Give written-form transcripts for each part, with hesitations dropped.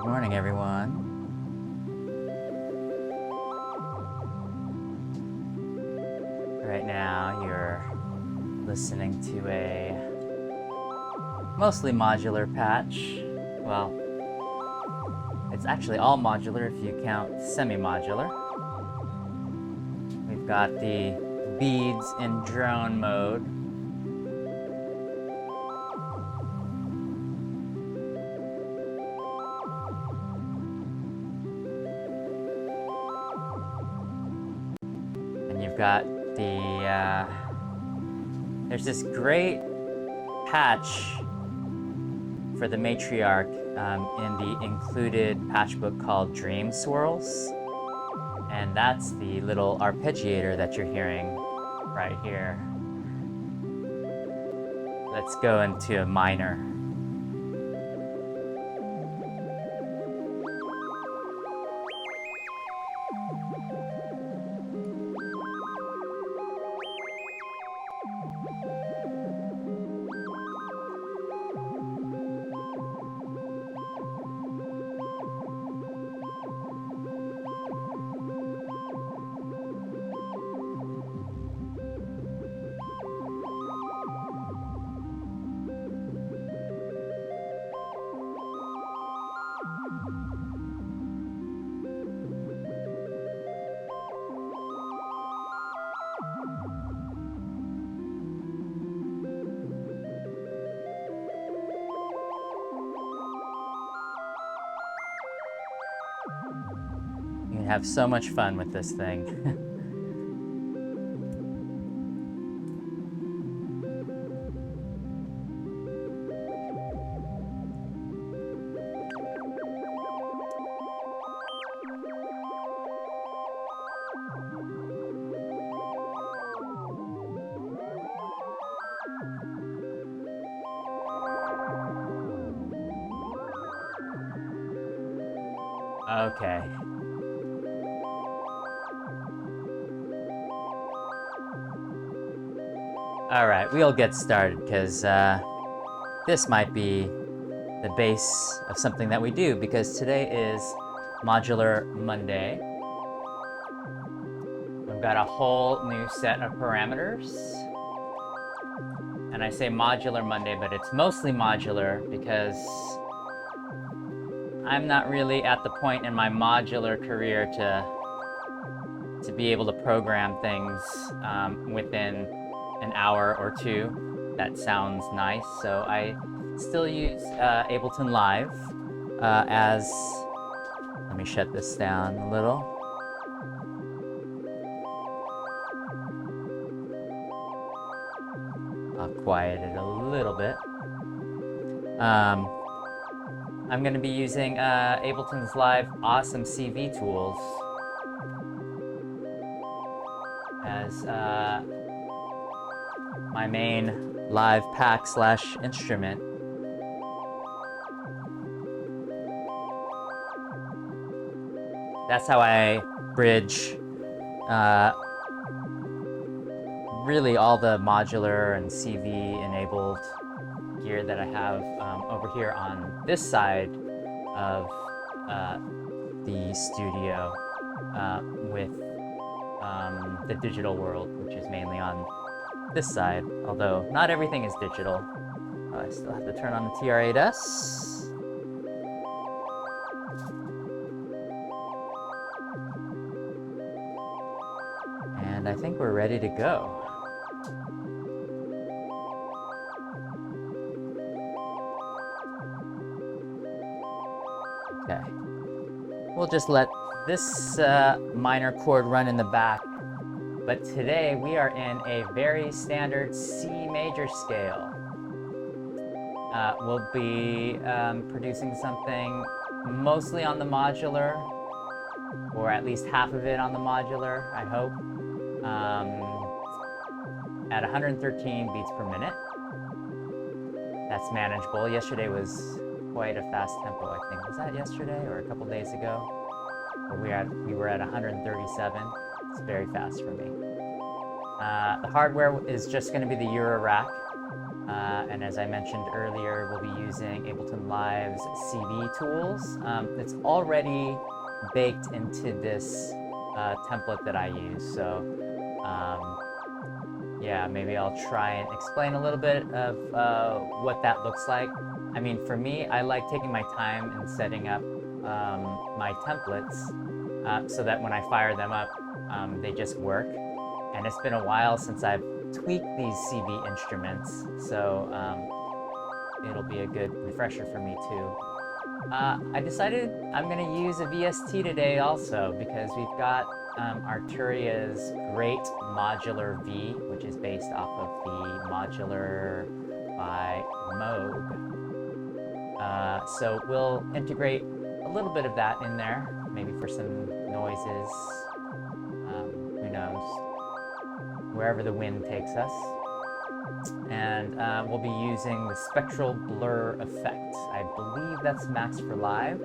morning, everyone. Right now, you're listening to a mostly modular patch. Well, it's actually all modular if you count semi-modular. We've got the beads in drone mode. And you've got there's this great patch for the Matriarch in the included patchbook called Dream Swirls. And that's the little arpeggiator that you're hearing right here. Let's go into a minor. You can have so much fun with this thing. Okay. All right, we'll get started because this might be the base of something that we do, because today is Modular Monday. We've got a whole new set of parameters. And I say Modular Monday, but it's mostly modular because I'm not really at the point in my modular career to be able to program things within an hour or two. That sounds nice. So I still use Ableton Live as, let me shut this down a little. I'll quiet it a little bit. I'm going to be using Ableton's Live awesome CV tools as my main live pack / instrument. That's how I bridge really all the modular and CV enabled gear that I have over here on this side of the studio with the digital world, which is mainly on this side, although not everything is digital. I still have to turn on the TR-8S. And I think we're ready to go. Okay. We'll just let this minor chord run in the back. But today we are in a very standard C major scale. We'll be producing something mostly on the modular, or at least half of it on the modular, I hope, at 113 beats per minute. That's manageable. Yesterday was quite a fast tempo, I think. Was that yesterday or a couple days ago? We were at 137. It's very fast for me. The hardware is just going to be the Eurorack And as I mentioned earlier, we'll be using Ableton Live's CV tools. It's already baked into this template that I use. So yeah, maybe I'll try and explain a little bit of what that looks like. I mean, for me, I like taking my time and setting up my templates so that when I fire them up, they just work. And it's been a while since I've tweaked these CV instruments, so it'll be a good refresher for me too. I decided I'm going to use a VST today also because we've got Arturia's great Modular V, which is based off of the Modular by Moog. So we'll integrate a little bit of that in there, maybe for some noises, who knows, wherever the wind takes us. And we'll be using the Spectral blur effect. I believe that's maxed for live.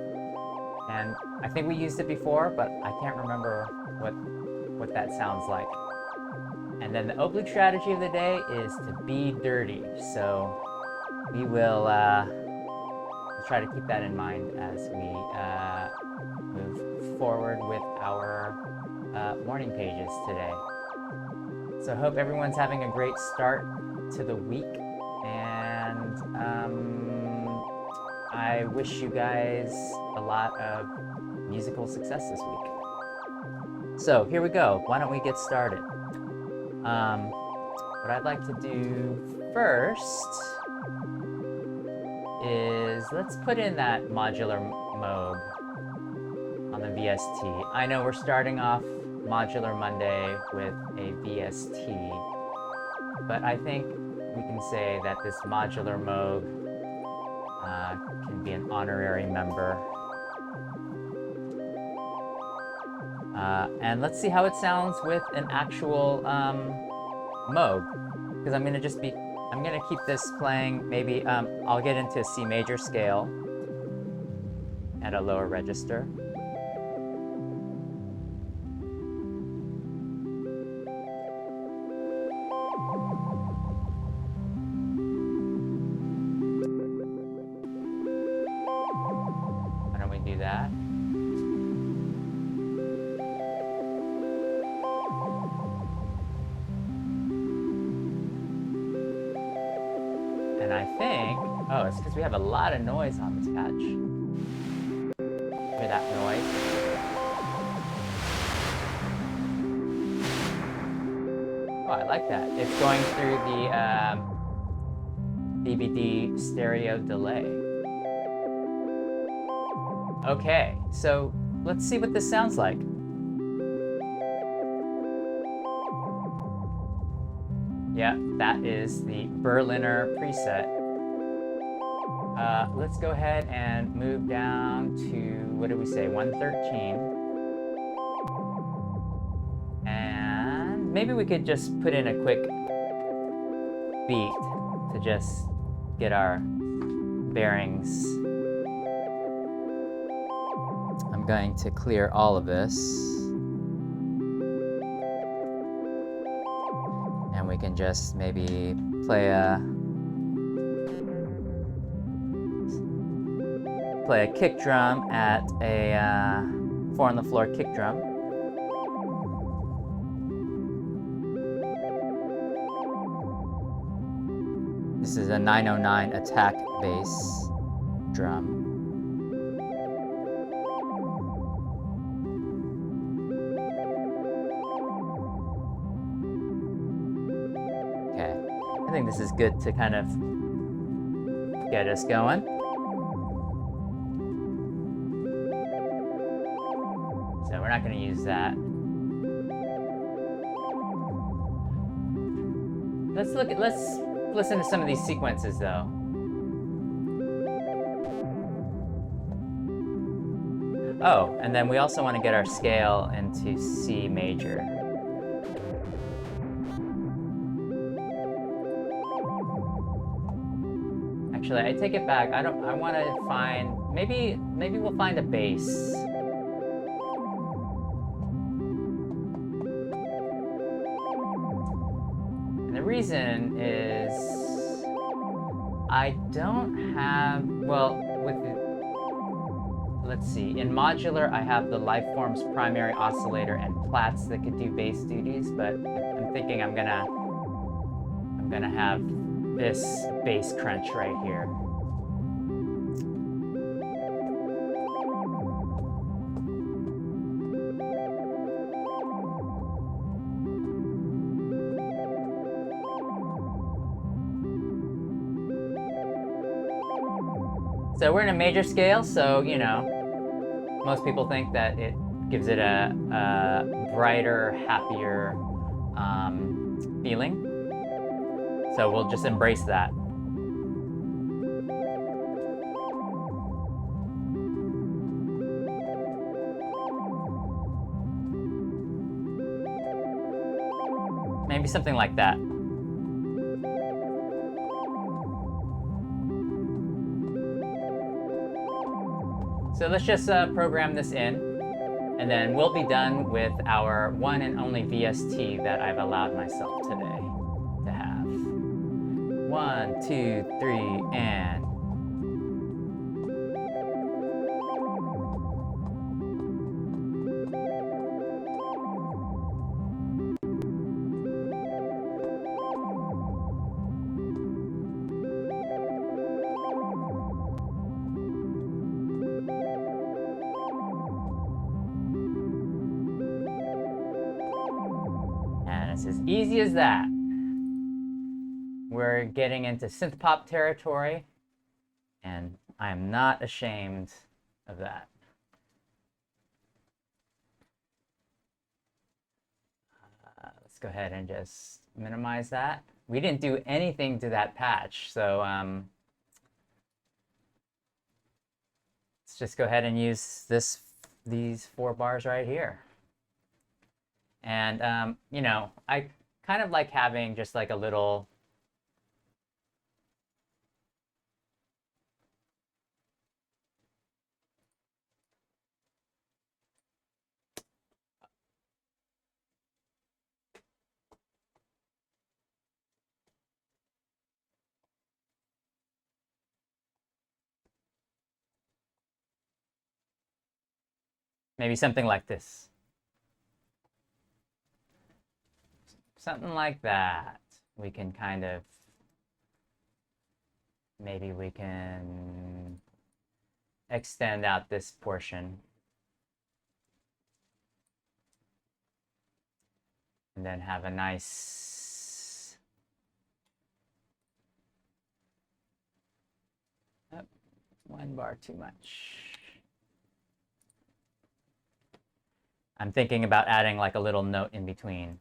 And I think we used it before, but I can't remember what that sounds like. And then the Oblique Strategy of the day is to be dirty. So we will try to keep that in mind as we move forward with our morning pages today. So I hope everyone's having a great start to the week, and I wish you guys a lot of musical success this week. So here we go. Why don't we get started? What I'd like to do first is let's put in that modular Moog on the VST. I know we're starting off Modular Monday with a VST, but I think we can say that this modular Moog can be an honorary member. And let's see how it sounds with an actual Moog, because I'm gonna keep this playing. Maybe I'll get into a C major scale at a lower register. Why don't we do that? And I think, oh, it's because we have a lot of noise on this patch. Hear that noise? Oh, I like that. It's going through the DVD stereo delay. Okay, so let's see what this sounds like. Yeah, that is the Berliner preset. Let's go ahead and move down to, what did we say, 113. And maybe we could just put in a quick beat to just get our bearings. I'm going to clear all of this. And we can just maybe play a kick drum at a 4 on the floor kick drum. This is a 909 attack bass drum. Okay, I think this is good to kind of get us going. So we're not going to use that. Let's listen to some of these sequences though. Oh, and then we also want to get our scale into C major. Actually, I take it back. I want to find, maybe we'll find a bass. And the reason is I don't have, well, let's see. In Modular, I have the Lifeforms primary oscillator and Plaits that could do bass duties, but I'm thinking I'm gonna have this bass crunch right here. So we're in a major scale, so, you know, most people think that it gives it a brighter, happier feeling. So we'll just embrace that. Maybe something like that. So let's just program this in, and then we'll be done with our one and only VST that I've allowed myself today to have. 1, 2, 3, and... It's as easy as that. We're getting into synth pop territory, and I am not ashamed of that. Let's go ahead and just minimize that. We didn't do anything to that patch, so let's just go ahead and use these 4 bars right here. And, you know, I kind of like having just like a little... maybe something like this. Something like that. We can kind of, maybe we can extend out this portion. And then have a nice, oh, 1 bar too much. I'm thinking about adding like a little note in between.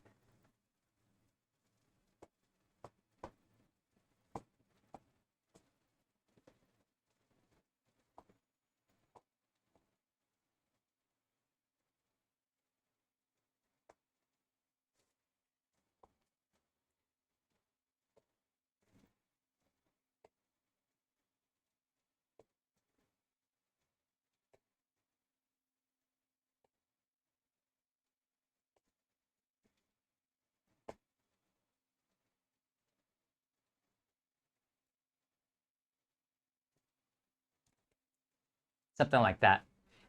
Something like that.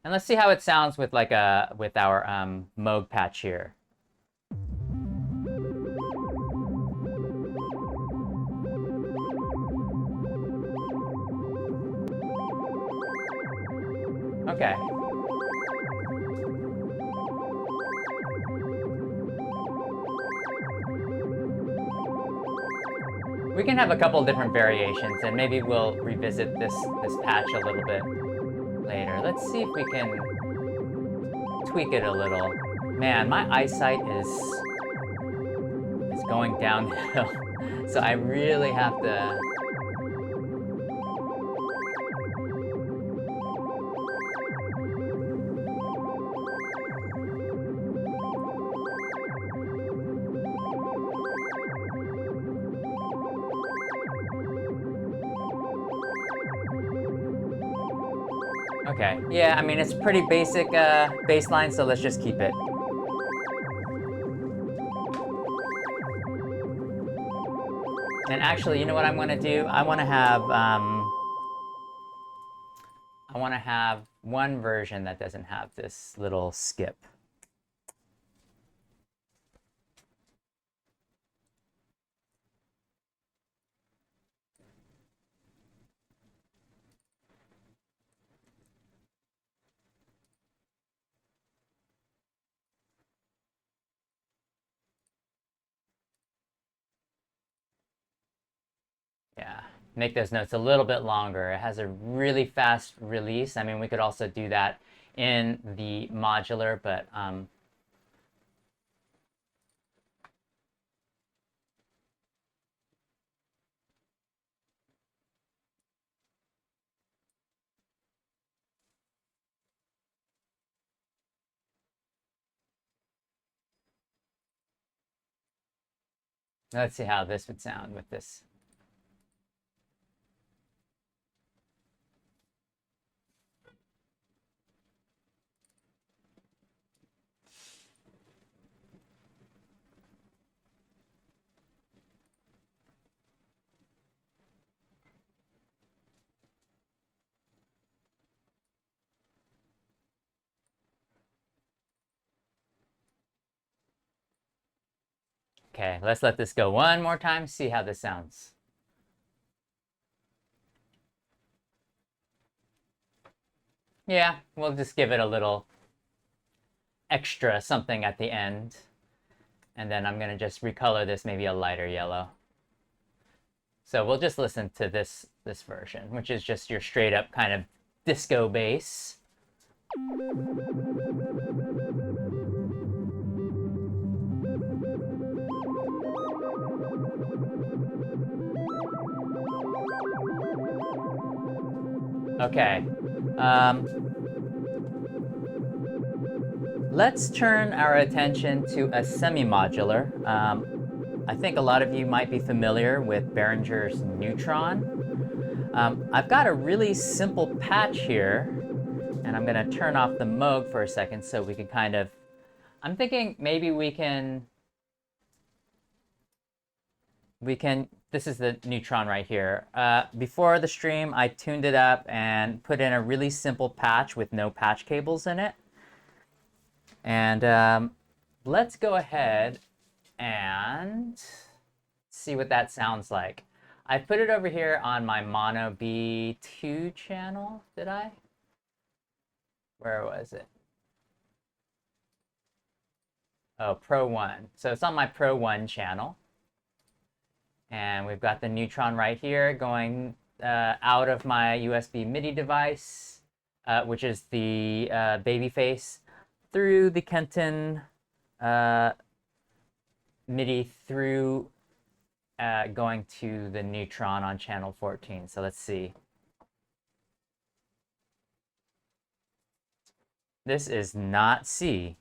And let's see how it sounds with like with our Moog patch here. Okay. We can have a couple different variations, and maybe we'll revisit this patch a little bit later. Let's see if we can tweak it a little. Man, my eyesight is going downhill, so I really have to. Okay, yeah, I mean, it's pretty basic baseline, so let's just keep it. And actually, you know what I'm going to do? I want to have one version that doesn't have this little skip. Yeah, make those notes a little bit longer. It has a really fast release. I mean, we could also do that in the modular, but let's see how this would sound with this. Okay, let's let this go one more time, see how this sounds. Yeah, we'll just give it a little extra something at the end. And then I'm going to just recolor this maybe a lighter yellow. So we'll just listen to this version, which is just your straight up kind of disco bass. Okay. Let's turn our attention to a semi-modular. I think a lot of you might be familiar with Behringer's Neutron. I've got a really simple patch here, and I'm going to turn off the Moog for a second so we can kind of... I'm thinking maybe we can... This is the Neutron right here. Before the stream, I tuned it up and put in a really simple patch with no patch cables in it. And let's go ahead and see what that sounds like. I put it over here on my mono B2 channel, did I? Where was it? Oh, Pro 1. So it's on my Pro 1 channel. And we've got the Neutron right here going out of my USB MIDI device, which is the Babyface, through the Kenton MIDI through going to the Neutron on channel 14. So let's see. This is not C.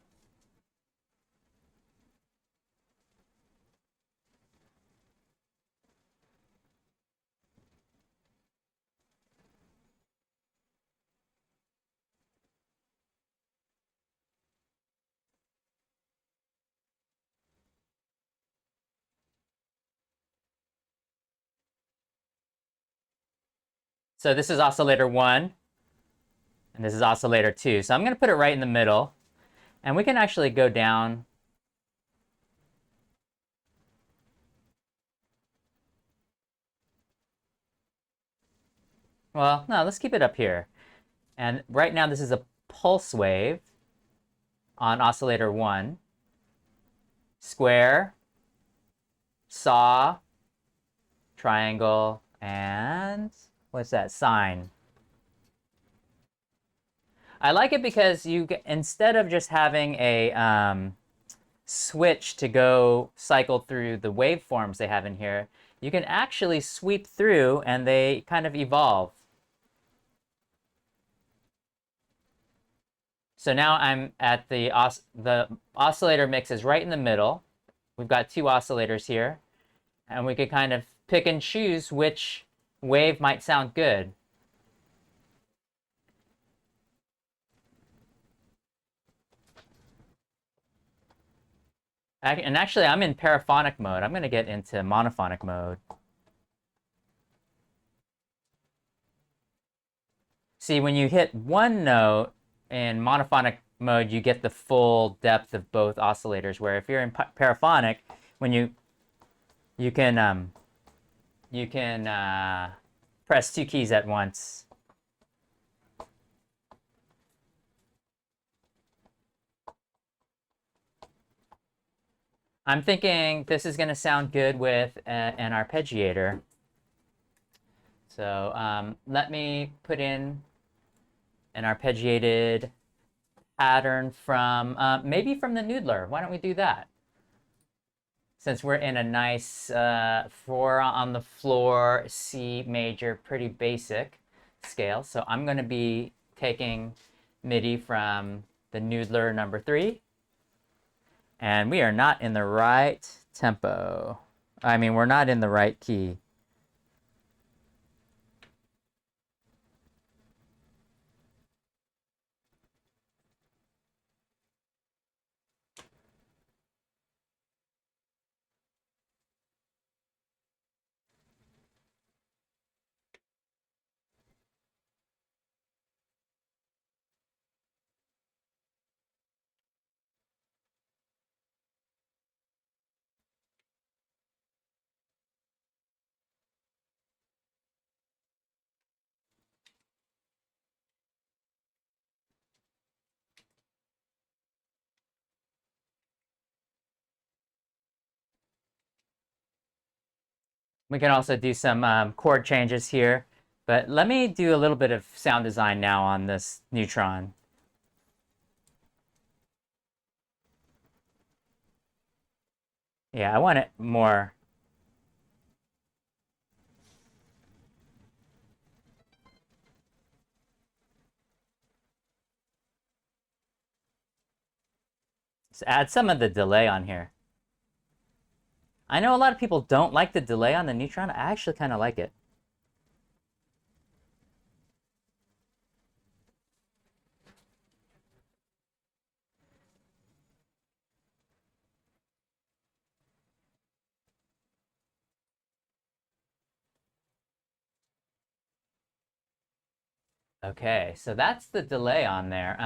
So this is oscillator 1, and this is oscillator 2. So I'm going to put it right in the middle, and we can actually go down. Well, no, let's keep it up here. And right now this is a pulse wave on oscillator 1. Square, saw, triangle, and what's that? Sine. I like it because you get, instead of just having a switch to go cycle through the waveforms they have in here, you can actually sweep through and they kind of evolve. So now I'm at the oscillator mix is right in the middle. We've got two oscillators here, and we could kind of pick and choose which wave might sound good. And actually, I'm in paraphonic mode. I'm going to get into monophonic mode. see, when you hit one note in monophonic mode, you get the full depth of both oscillators, where if you're in paraphonic, when you can press two keys at once. I'm thinking this is going to sound good with an arpeggiator. So let me put in an arpeggiated pattern from, maybe from the Noodler. Why don't we do that? Since we're in a nice 4 on the floor, C major, pretty basic scale. So I'm going to be taking MIDI from the Noodler number 3. And we are not in the right tempo. I mean, we're not in the right key. We can also do some chord changes here. But let me do a little bit of sound design now on this Neutron. Yeah, I want it more. Let's add some of the delay on here. I know a lot of people don't like the delay on the Neutron. I actually kind of like it. Okay, so that's the delay on there.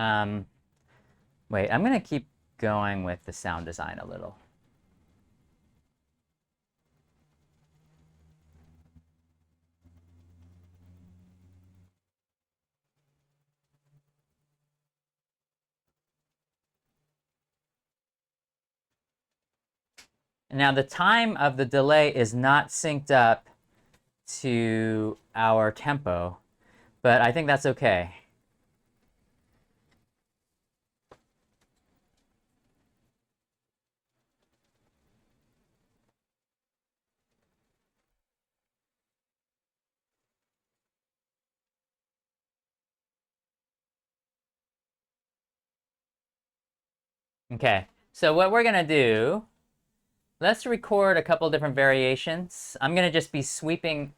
Wait, I'm going to keep going with the sound design a little. Now, the time of the delay is not synced up to our tempo, but I think that's okay. Okay, so what we're going to do, let's record a couple different variations. I'm going to just be sweeping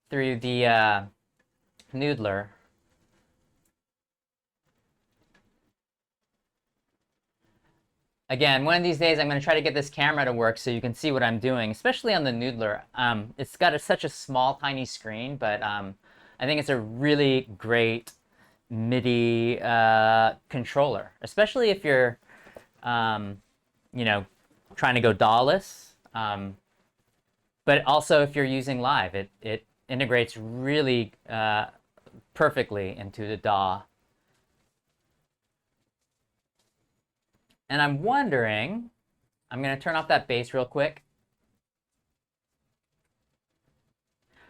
through the Noodler. Again, one of these days I'm going to try to get this camera to work so you can see what I'm doing, especially on the Noodler. It's got such a small, tiny screen, but I think it's a really great MIDI controller, especially if you're, you know, trying to go DAW-less. But also if you're using live, it integrates really perfectly into the DAW. And I'm wondering, I'm going to turn off that bass real quick.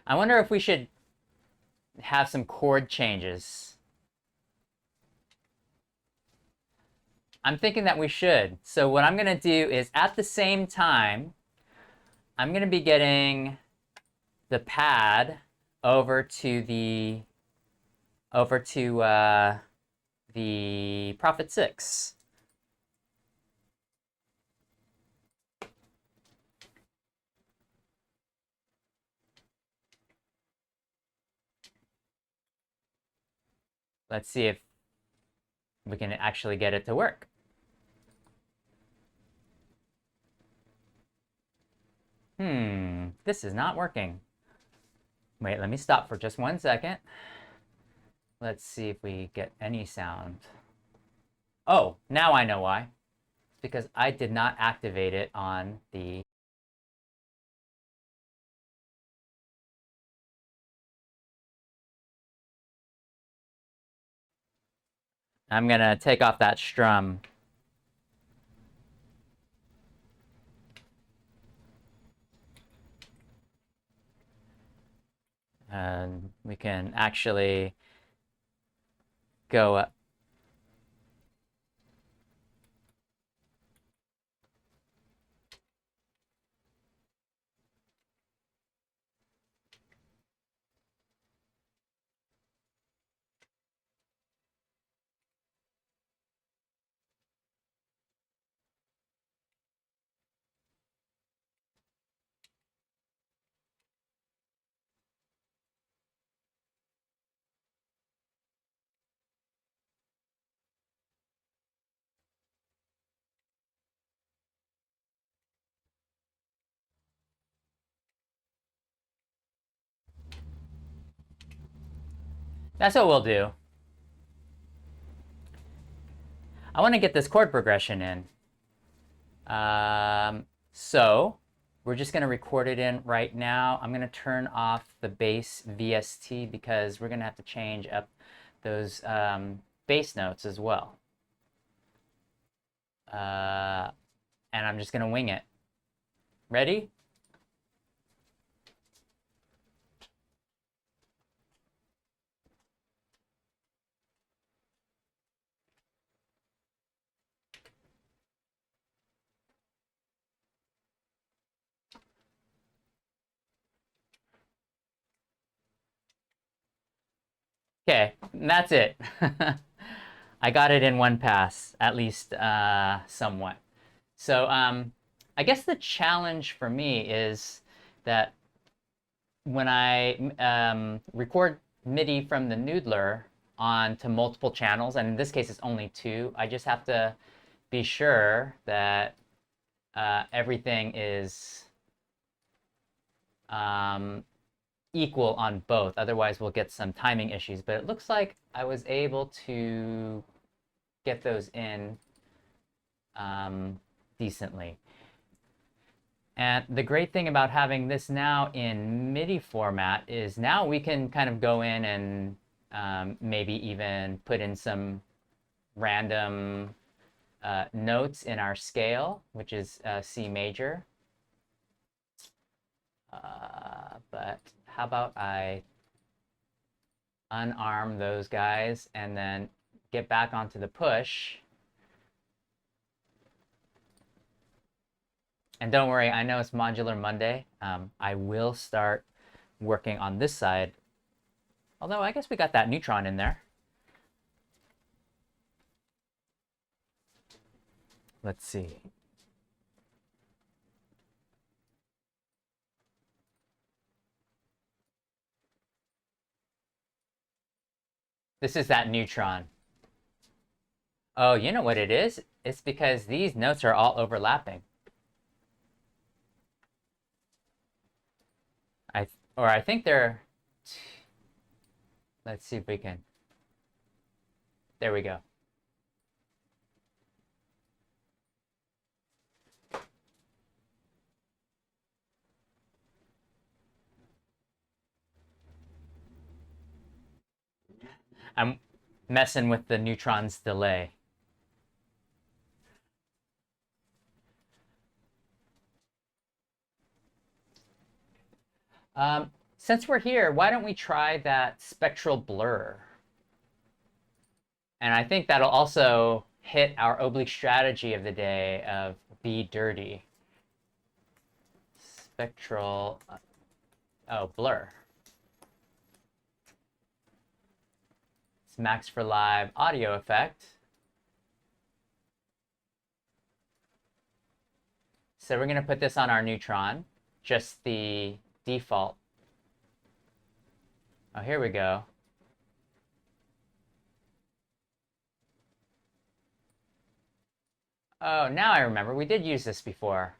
I wonder if we should have some chord changes. I'm thinking that we should. So what I'm going to do is, at the same time, I'm going to be getting the pad over to the Prophet 6. Let's see if we can actually get it to work. This is not working. Wait, let me stop for just 1 second. Let's see if we get any sound. Oh, now I know why. It's because I did not activate it on the... I'm gonna take off that strum. And we can actually go up. That's what we'll do. I want to get this chord progression in. So we're just going to record it in right now. I'm going to turn off the bass VST because we're going to have to change up those bass notes as well. And I'm just going to wing it. Ready? Okay, and that's it. I got it in one pass, at least somewhat. So I guess the challenge for me is that when I record MIDI from the Noodler onto multiple channels, and in this case it's only two, I just have to be sure that everything is equal on both. Otherwise, we'll get some timing issues. But it looks like I was able to get those in decently. And the great thing about having this now in MIDI format is now we can kind of go in and maybe even put in some random notes in our scale, which is C major. But how about I unarm those guys and then get back onto the push. And don't worry, I know it's Modular Monday. I will start working on this side. Although I guess we got that Neutron in there. Let's see. This is that Neutron. Oh, you know what it is? It's because these notes are all overlapping. I think they're... Let's see if we can... There we go. I'm messing with the Neutron's delay. Since we're here, why don't we try that spectral blur? And I think that'll also hit our oblique strategy of the day of be dirty. Spectral, oh, blur. It's max for live audio effect. So we're gonna put this on our Neutron, just the default. Oh, here we go. Oh, now I remember. We did use this before.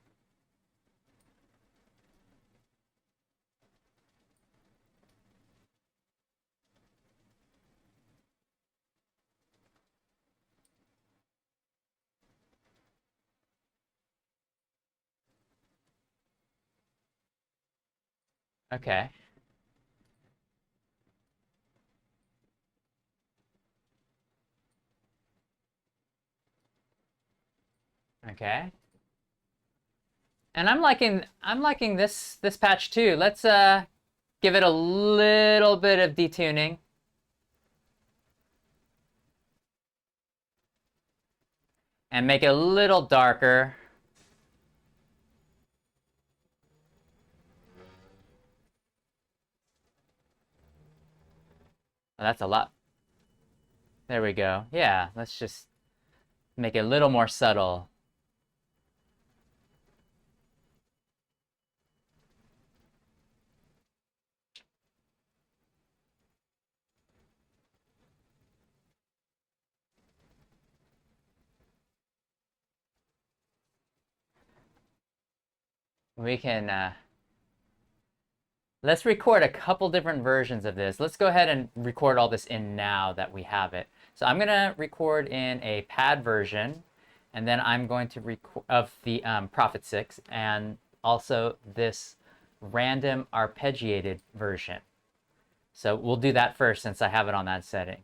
Okay. Okay. And I'm liking this patch too. Let's give it a little bit of detuning. And make it a little darker. Oh, that's a lot. There we go. Yeah, let's just make it a little more subtle. We can let's record a couple different versions of this. Let's go ahead and record all this in now that we have it. So I'm gonna record in a pad version, and then I'm going to record of the Prophet 6, and also this random arpeggiated version. So we'll do that first since I have it on that setting.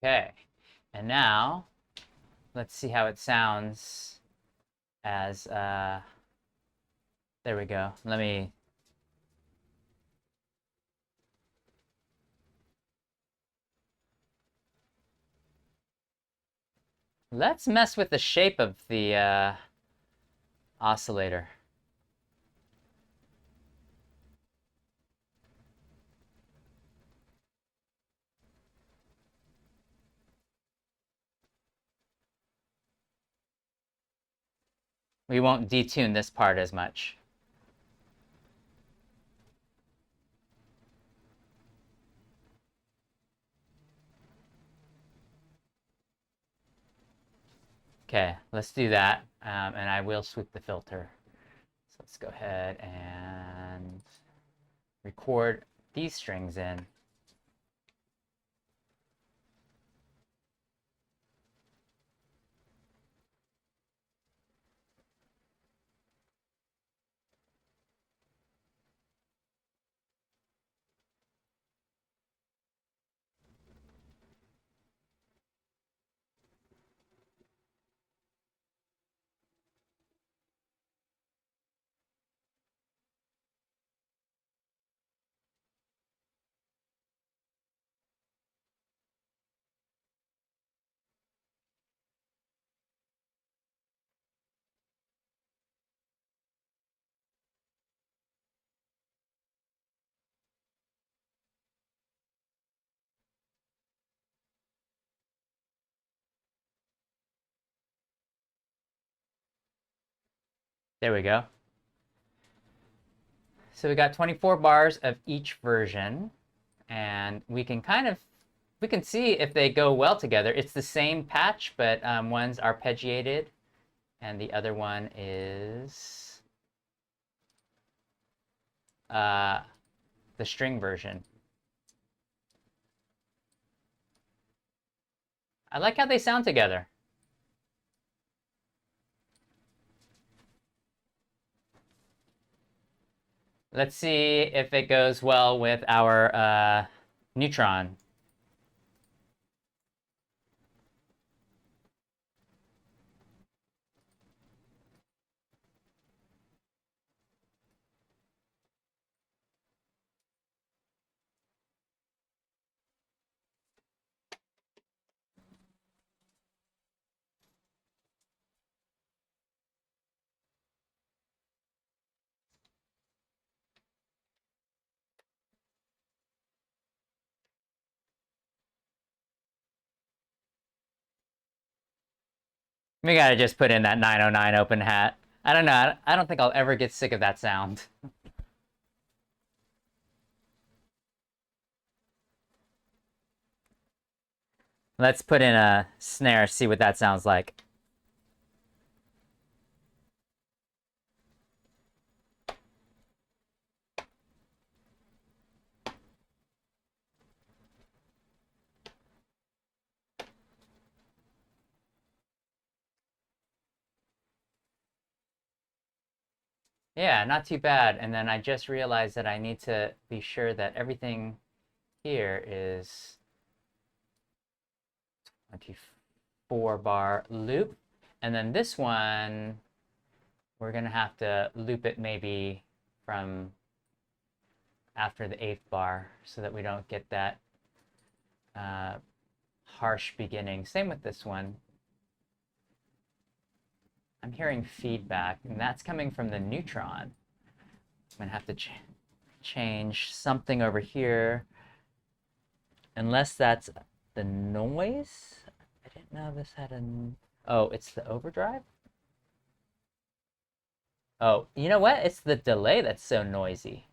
Okay, and now let's see how it sounds as there we go. Let's mess with the shape of the oscillator. We won't detune this part as much. Okay, let's do that, and I will sweep the filter. So let's go ahead and record these strings in. There we go. So we got 24 bars of each version, and we can see if they go well together. It's the same patch, but one's arpeggiated, and the other one is the string version. I like how they sound together. Let's see if it goes well with our Neutron. We gotta just put in that 909 open hat. I don't know. I don't think I'll ever get sick of that sound. Let's put in a snare, see what that sounds like. Yeah, not too bad. And then I just realized that I need to be sure that everything here is 24 bar loop. And then this one, we're gonna have to loop it maybe from after the 8th bar so that we don't get that harsh beginning. Same with this one. I'm hearing feedback, and that's coming from the Neutron. I'm gonna have to change something over here, unless that's the noise. I didn't know this had a... Oh, it's the overdrive? Oh, you know what? It's the delay that's so noisy.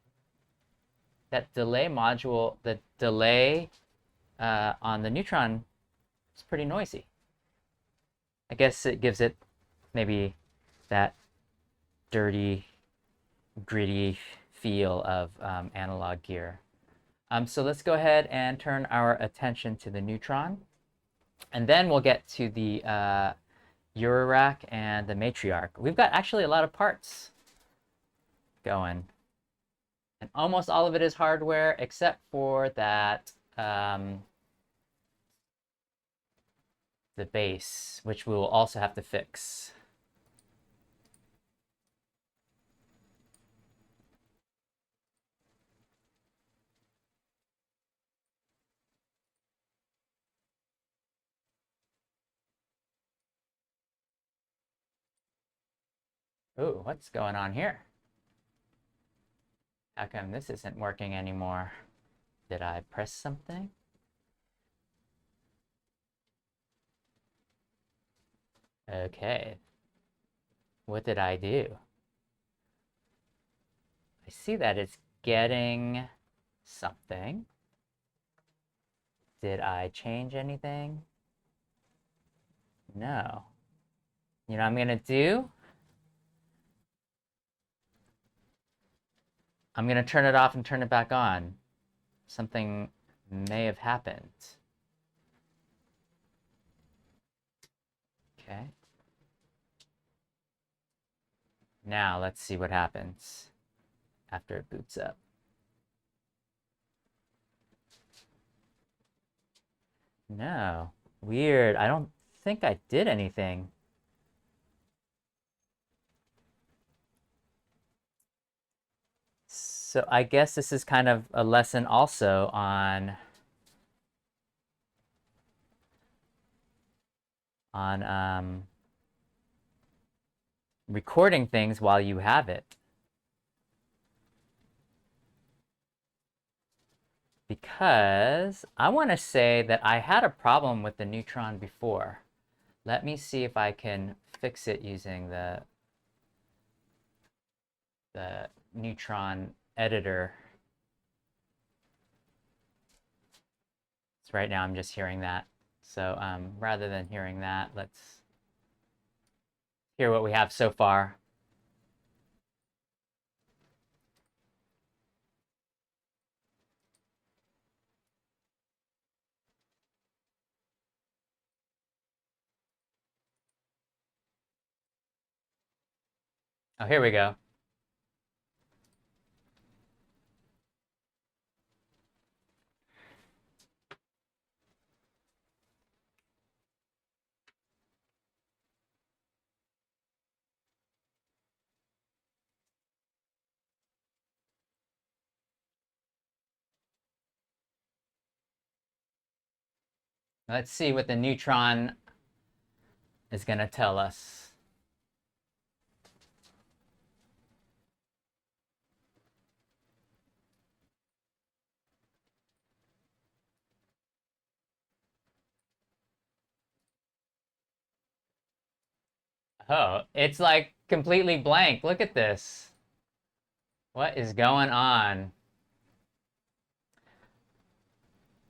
That delay module, the delay on the Neutron is pretty noisy. I guess it gives it maybe that dirty, gritty feel of analog gear. So let's go ahead and turn our attention to the Neutron. And then we'll get to the Eurorack and the Matriarch. We've got actually a lot of parts going. And almost all of it is hardware, except for that the bass, which we will also have to fix. Ooh, what's going on here? How come this isn't working anymore? Did I press something? Okay. What did I do? I see that it's getting something. Did I change anything? No. You know what I'm gonna do? I'm gonna turn it off and turn it back on. Something may have happened. Okay. Now let's see what happens after it boots up. No. Weird. I don't think I did anything. So I guess this is kind of a lesson also on recording things while you have it. Because I want to say that I had a problem with the Neutron before. Let me see if I can fix it using the Neutron editor. So right now I'm just hearing that. So rather than hearing that, let's hear what we have so far. Oh, here we go. Let's see what the Neutron is going to tell us. Oh, it's like completely blank. Look at this. What is going on?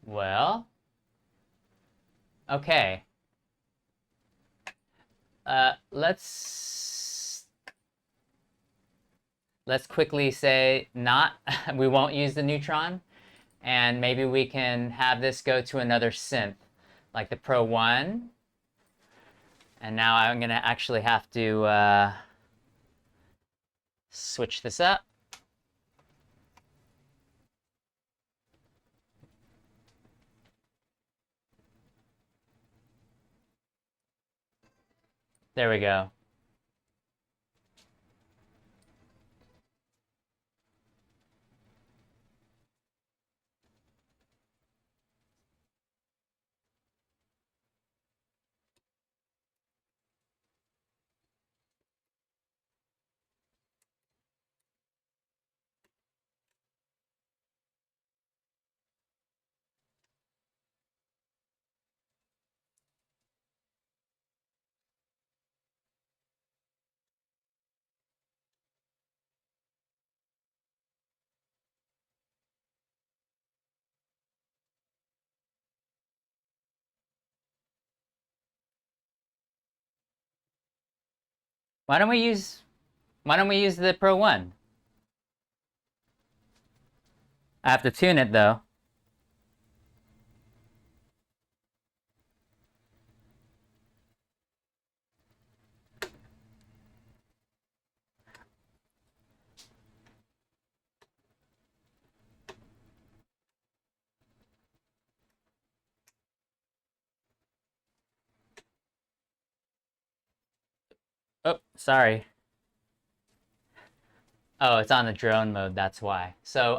Well, okay. Let's quickly say not. We won't use the Neutron, and maybe we can have this go to another synth, like the Pro 1. And now I'm gonna actually have to switch this up. There we go. Why don't we use the Pro 1? I have to tune it though. Oh, sorry. Oh, it's on the drone mode, that's why. So,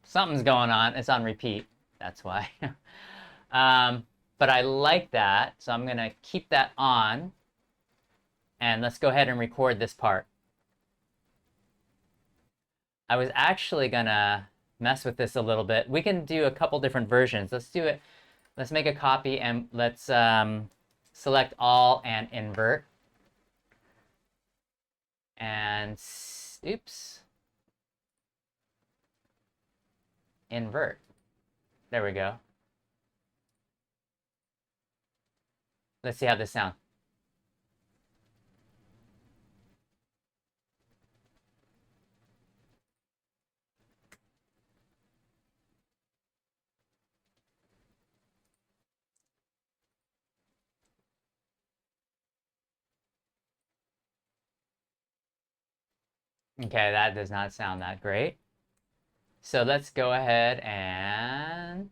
something's going on. It's on repeat, that's why. But I like that, so I'm gonna keep that on. And let's go ahead and record this part. I was actually gonna mess with this a little bit. We can do a couple different versions. Let's do it. Let's make a copy and let's select all and invert. And oops. Invert. There we go. Let's see how this sounds. Okay, that does not sound that great. So let's go ahead and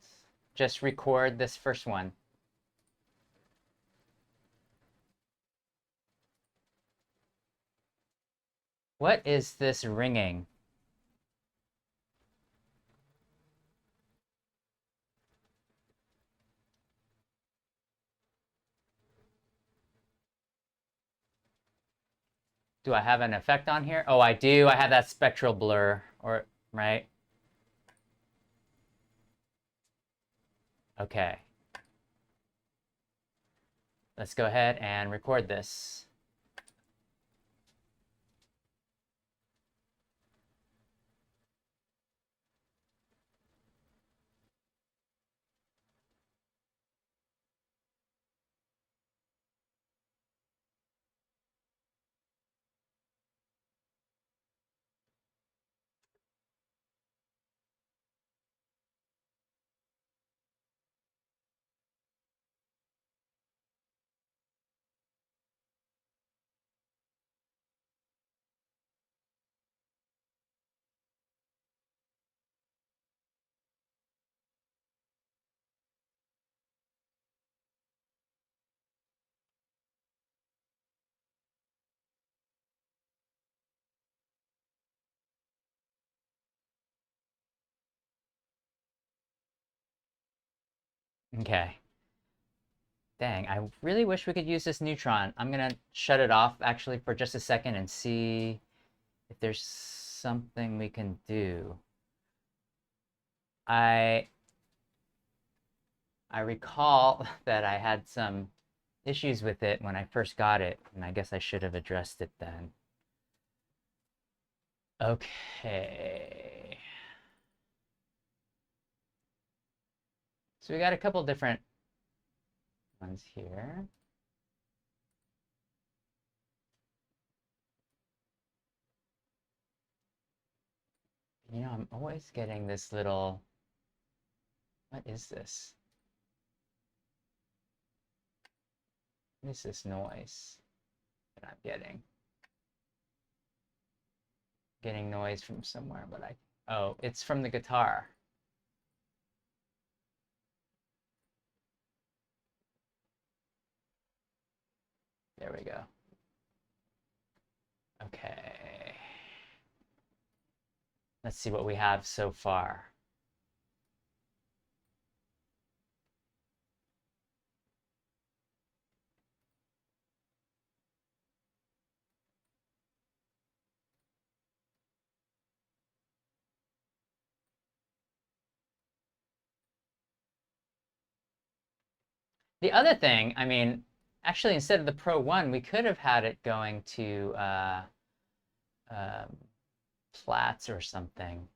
just record this first one. What is this ringing? Do I have an effect on here? Oh, I do. I have that spectral blur, or right? Okay. Let's go ahead and record this. Okay. Dang, I really wish we could use this Neutron. I'm gonna shut it off actually for just a second and see if there's something we can do. I recall that I had some issues with it when I first got it, and I guess I should have addressed it then. Okay. So we got a couple different ones here. You know, I'm always getting this little, what is this? What is this noise that I'm getting? Getting noise from somewhere, but oh, it's from the guitar. There we go. Okay. Let's see what we have so far. The other thing, I mean, actually, instead of the Pro 1, we could have had it going to um, Plaits or something.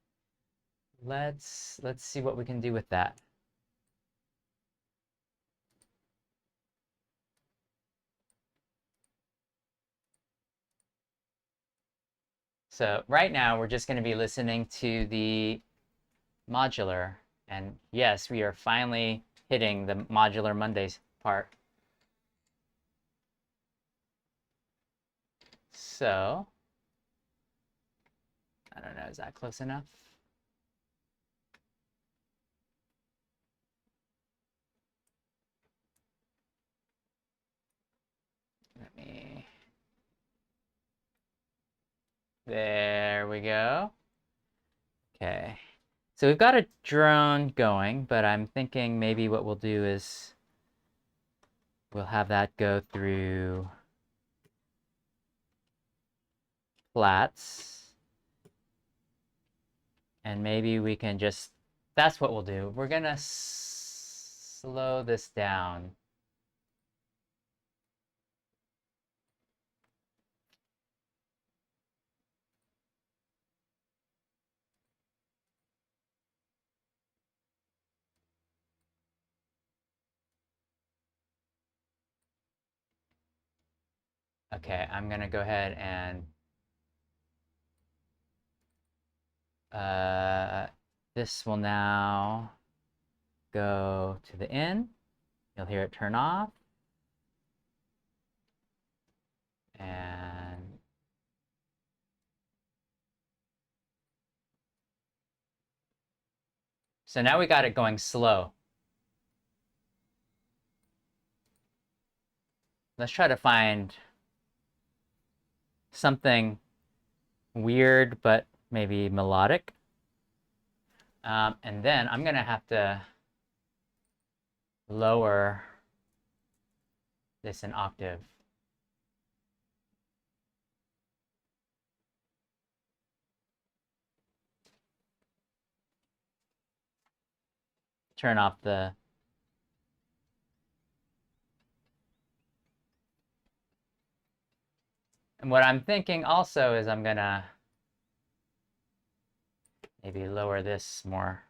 Let's see what we can do with that. So right now, we're just going to be listening to the modular. And yes, we are finally hitting the modular Mondays part. So, I don't know, is that close enough? Let me... There we go. Okay. So we've got a drone going, but I'm thinking maybe what we'll do is we'll have that go through Plaits. And maybe we can just, that's what we'll do. We're going to slow this down. Okay, I'm going to go ahead and this will now go to the in. You'll hear it turn off. And so now we got it going slow. Let's try to find something weird, but maybe melodic. And then I'm going to have to lower this an octave. Turn off the... And what I'm thinking also is I'm going to maybe lower this more.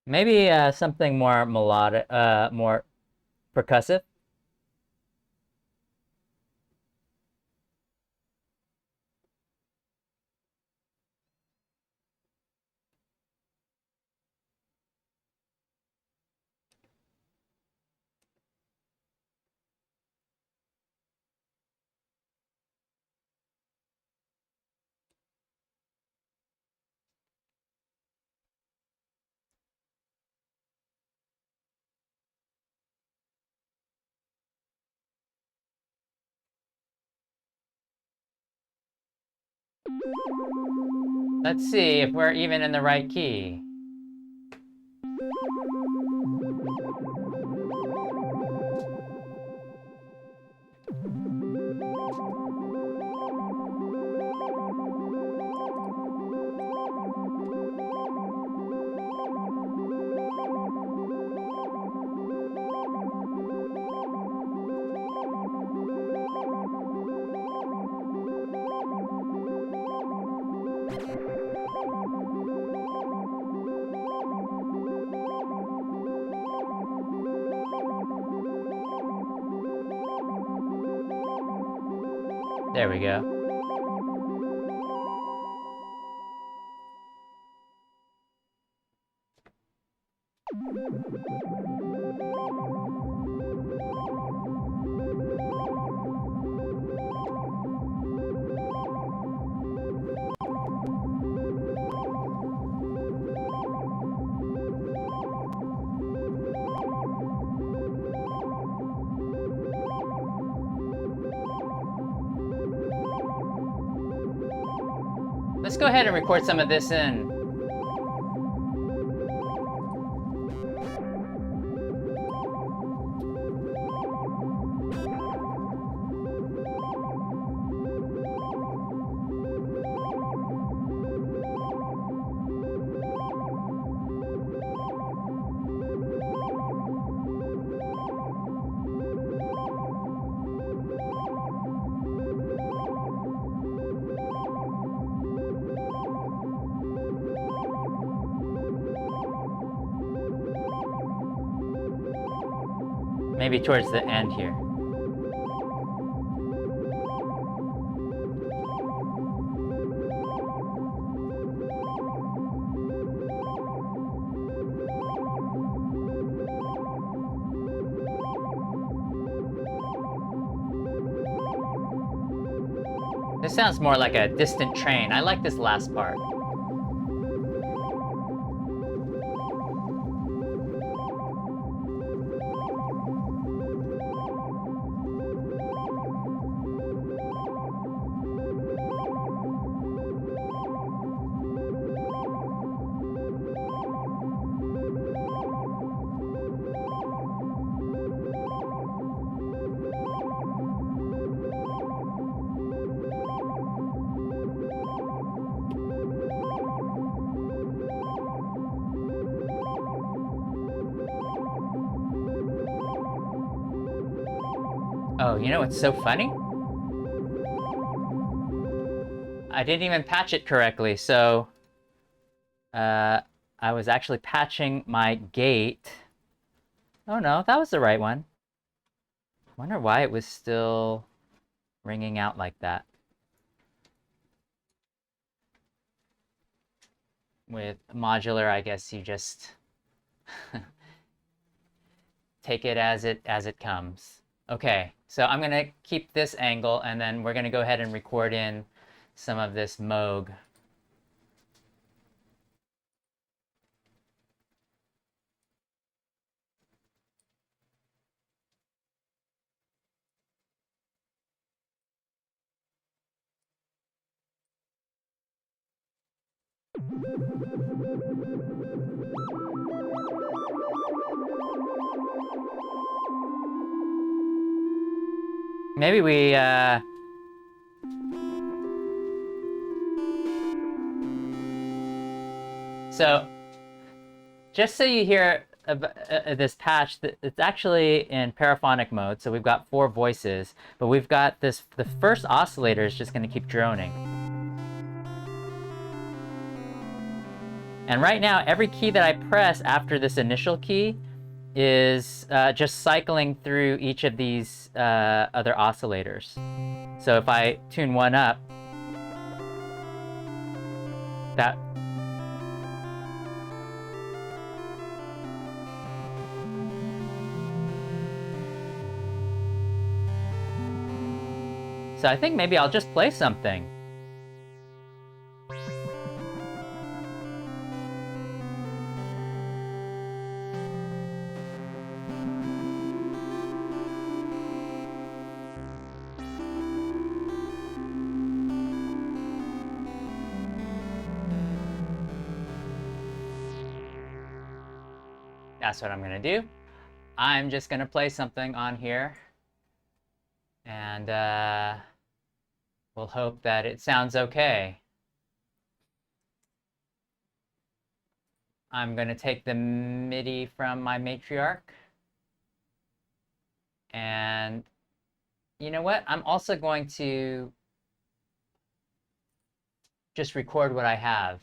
Maybe something more melodic, more percussive. Let's see if we're even in the right key. There we go. Let's go ahead and record some of this in. Maybe towards the end here. This sounds more like a distant train. I like this last part. Oh, you know what's so funny? I didn't even patch it correctly, so I was actually patching my gate. Oh no, that was the right one. Wonder why it was still ringing out like that. With modular, I guess you just take it as it comes. Okay, so I'm gonna keep this angle, and then we're gonna go ahead and record in some of this Moog. Maybe we, so, just so you hear this patch, it's actually in paraphonic mode, so we've got 4 voices, but we've got the first oscillator is just going to keep droning. And right now, every key that I press after this initial key is just cycling through each of these other oscillators. So if I tune one up, that... So I think maybe I'll just play something. that's what I'm gonna do. I'm just gonna play something on here, and we'll hope that it sounds okay. I'm gonna take the MIDI from my Matriarch, and you know what? I'm also going to just record what I have.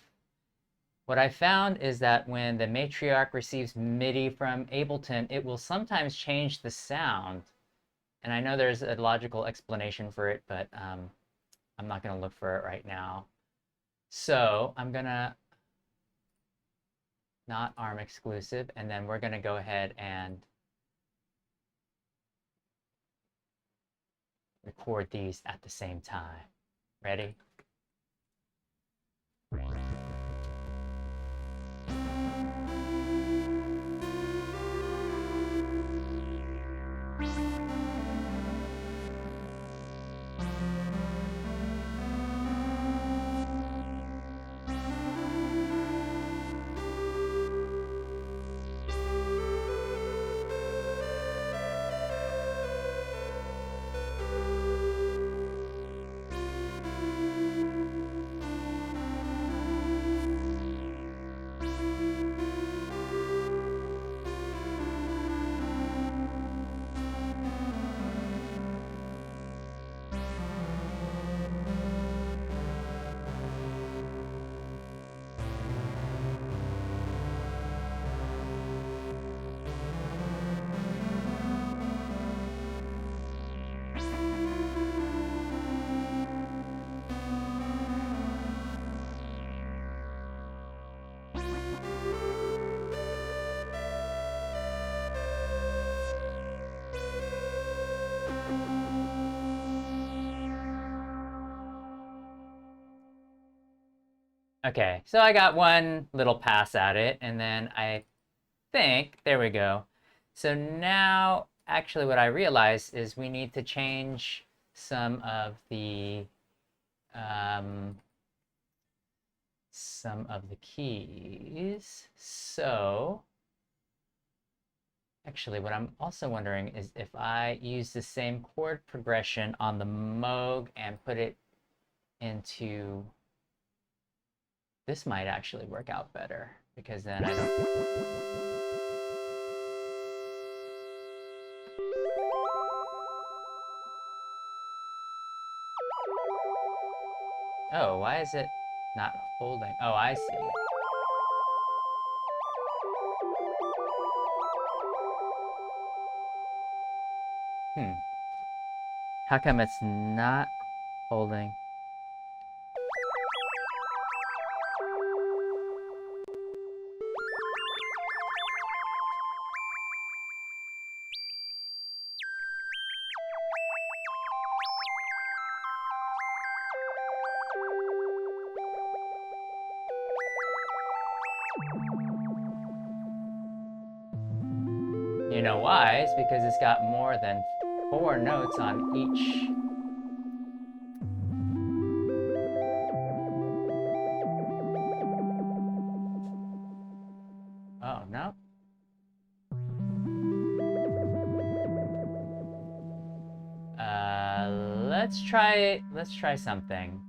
What I found is that when the Matriarch receives MIDI from Ableton, it will sometimes change the sound. And I know there's a logical explanation for it, but I'm not going to look for it right now. So I'm going to not ARM exclusive, and then we're going to go ahead and record these at the same time. Ready? Okay, so I got one little pass at it, and then I think, there we go. So now, actually what I realized is we need to change some of the keys. So actually what I'm also wondering is if I use the same chord progression on the Moog and put it into, this might actually work out better, because then I don't... Oh, why is it not holding? Oh, I see. How come it's not holding? You know why? It's because it's got more than 4 notes on each. Oh, no? Let's try something.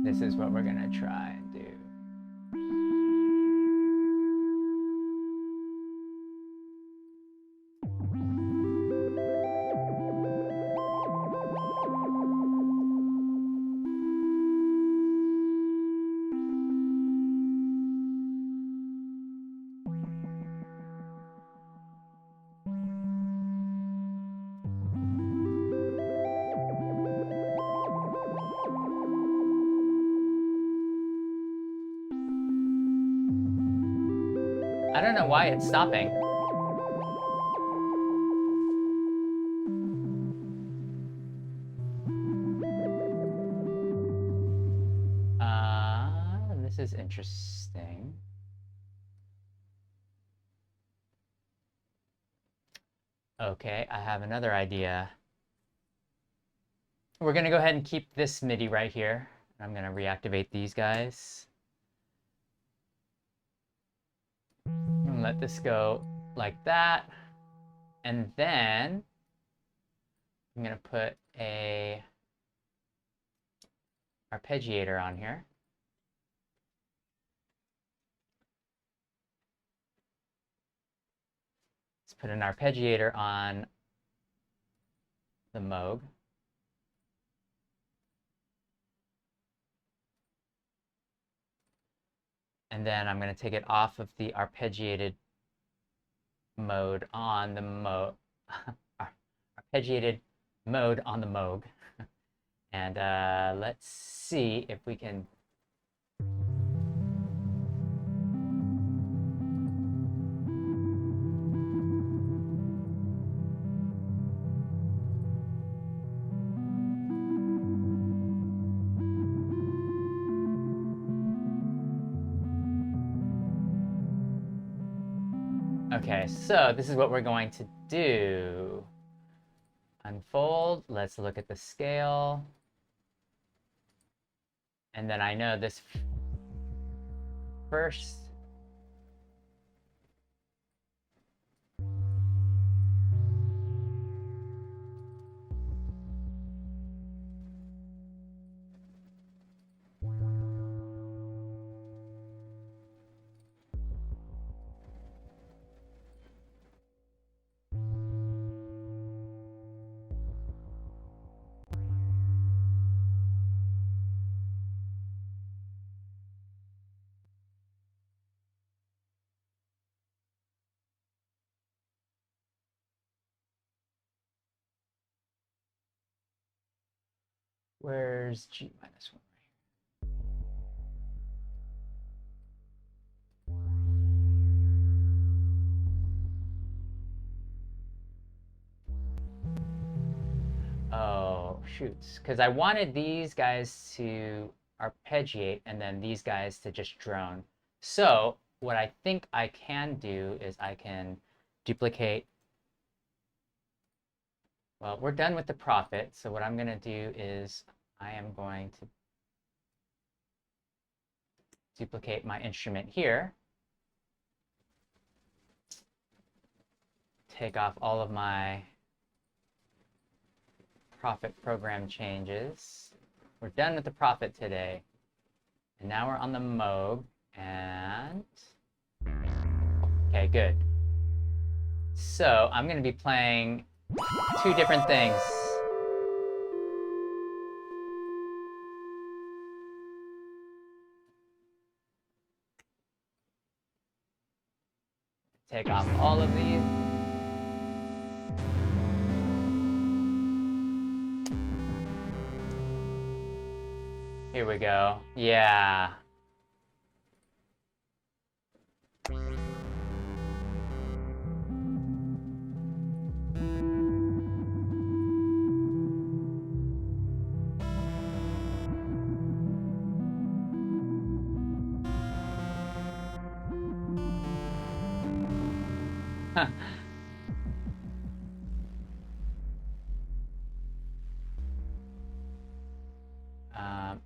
This is what we're gonna try and do. I don't know why it's stopping. This is interesting. Okay, I have another idea. We're gonna go ahead and keep this MIDI right here. I'm gonna reactivate these guys. And let this go like that. And then I'm gonna put a arpeggiator on here. Let's put an arpeggiator on the Moog. And then I'm going to take it off of the arpeggiated mode on the arpeggiated mode on the Moog. And let's see if we can. Okay, so this is what we're going to do. Unfold, let's look at the scale. And then I know this first. Where's G minus 1 right here? Oh, shoots. Because I wanted these guys to arpeggiate and then these guys to just drone. So what I think I can do is I can duplicate. Well, we're done with the profit. So what I'm going to do is I am going to duplicate my instrument here. Take off all of my profit program changes. We're done with the profit today. And now we're on the Moog. And okay, good. So I'm going to be playing two different things. Take off all of these. Here we go. Yeah.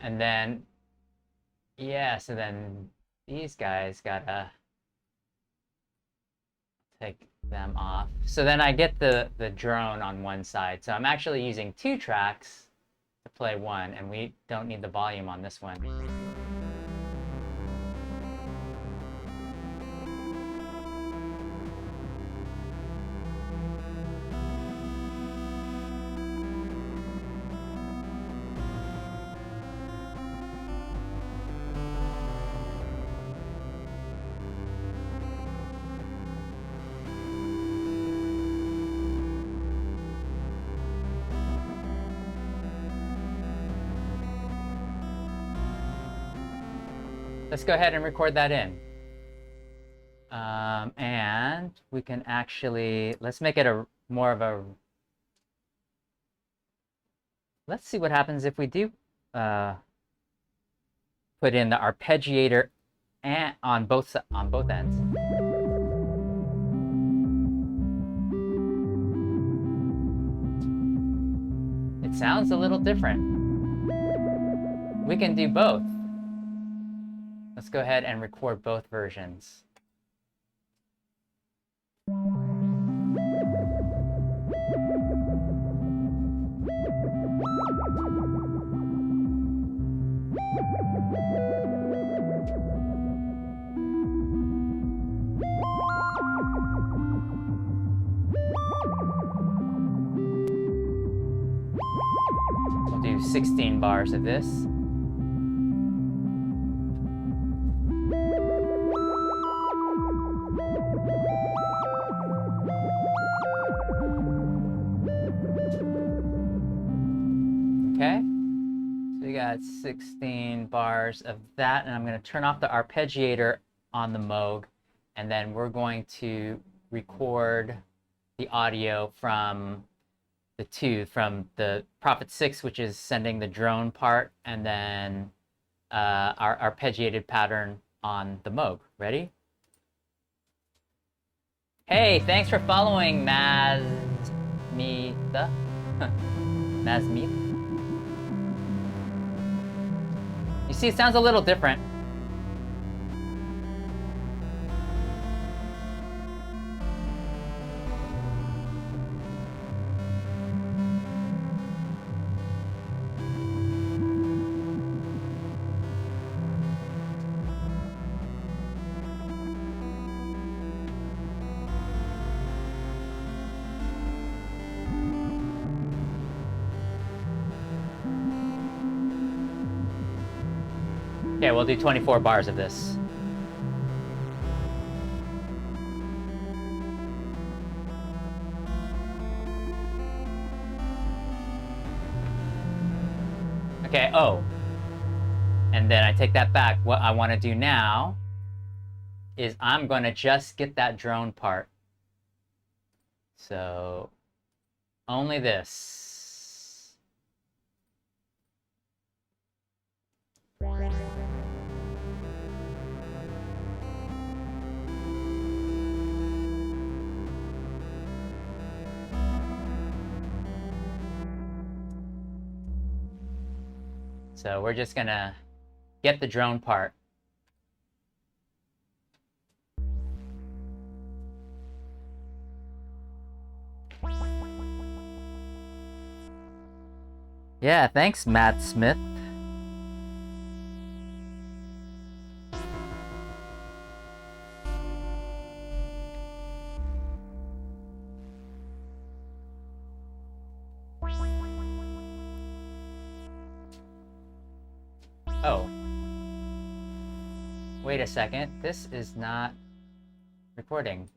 And then, yeah, so then these guys gotta take them off. So then I get the drone on one side. So I'm actually using 2 tracks to play one, and we don't need the volume on this one. Let's go ahead and record that in. And we can actually, let's make it a more of a, let's see what happens if we do put in the arpeggiator and on both ends. sounds a little different. We can do both. Let's go ahead and record both versions. We'll do 16 bars of this. Okay, so we got 16 bars of that, and I'm going to turn off the arpeggiator on the Moog, and then we're going to record the audio from the Prophet 6, which is sending the drone part, and then our arpeggiated pattern on the Moog. Ready? Hey, thanks for following Mazmitha. Mazmitha. You see, it sounds a little different. Okay, we'll do 24 bars of this. Okay, oh. And then I take that back. What I want to do now is I'm going to just get that drone part. So, only this. So we're just gonna get the drone part. Yeah, thanks, Matt Smith. Oh. Wait a second. This is not recording.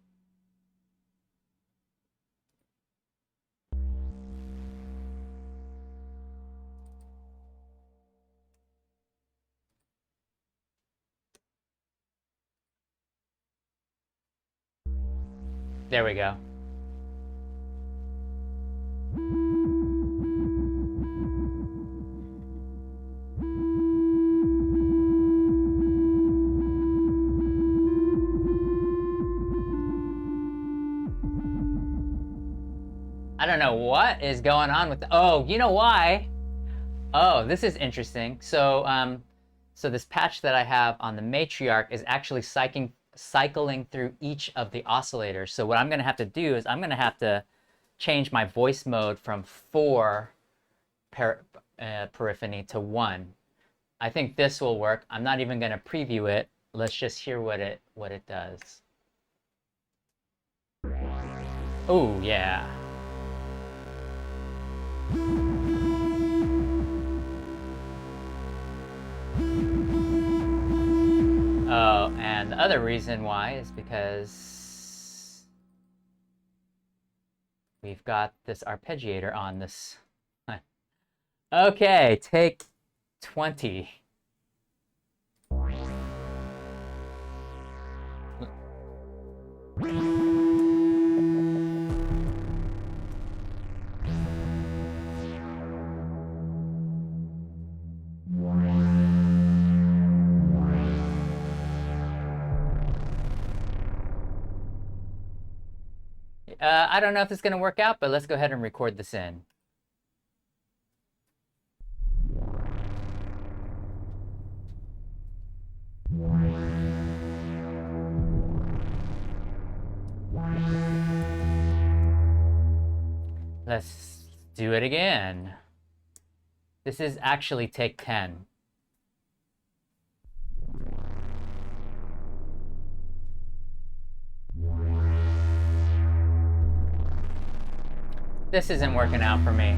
There we go. I don't know what is going on with oh, you know why? Oh, this is interesting. So, so this patch that I have on the Matriarch is actually cycling through each of the oscillators. So what I'm going to have to do is I'm going to have to change my voice mode from 4 periphony to 1. I think this will work. I'm not even going to preview it. Let's just hear what it does. Oh, yeah. Oh, and the other reason why is because we've got this arpeggiator on this. Okay, take 20. I don't know if it's going to work out, but let's go ahead and record this in. Let's do it again. This is actually take 10. This isn't working out for me.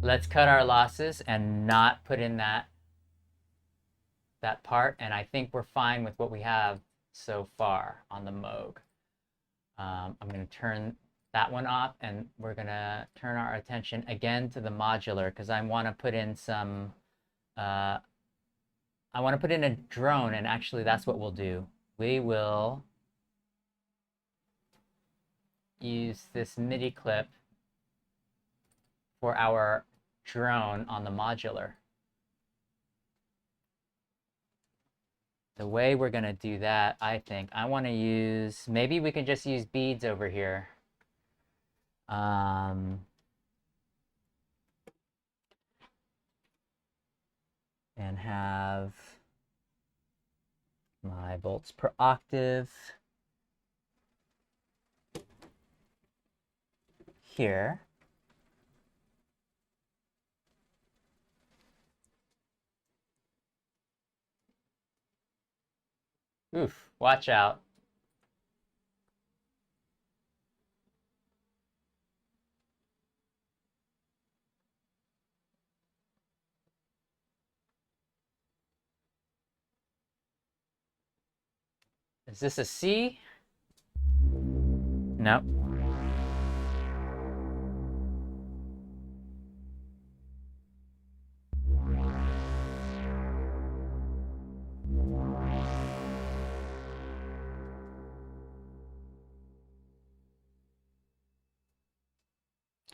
Let's cut our losses and not put in that part, and I think we're fine with what we have so far on the Moog. I'm going to turn that one off, and we're going to turn our attention again to the modular, because I want to put in some, I want to put in a drone, and actually that's what we'll do. We will use this MIDI clip for our drone on the modular. The way we're going to do that, I think, I want to use, maybe we can just use beads over here. And have my volts per octave here. Oof, watch out. Is this a C? Nope.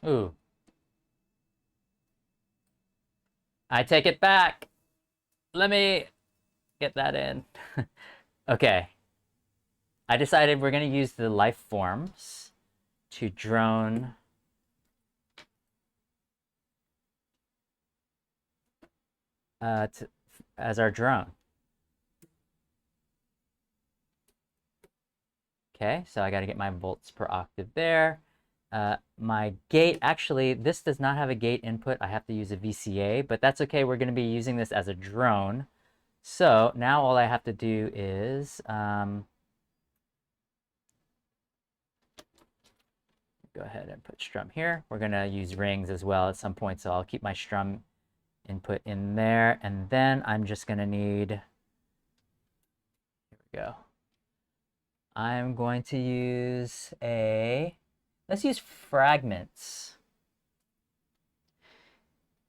Ooh. I take it back. Let me get that in. Okay. I decided we're going to use the Lifeforms to drone as our drone. Okay, so I got to get my volts per octave there. My gate, actually, this does not have a gate input. I have to use a VCA, but that's okay. We're going to be using this as a drone. So now all I have to do is go ahead and put strum here. We're going to use rings as well at some point, so I'll keep my strum input in there. And then I'm just going to need, here we go. I'm going to use let's use fragments.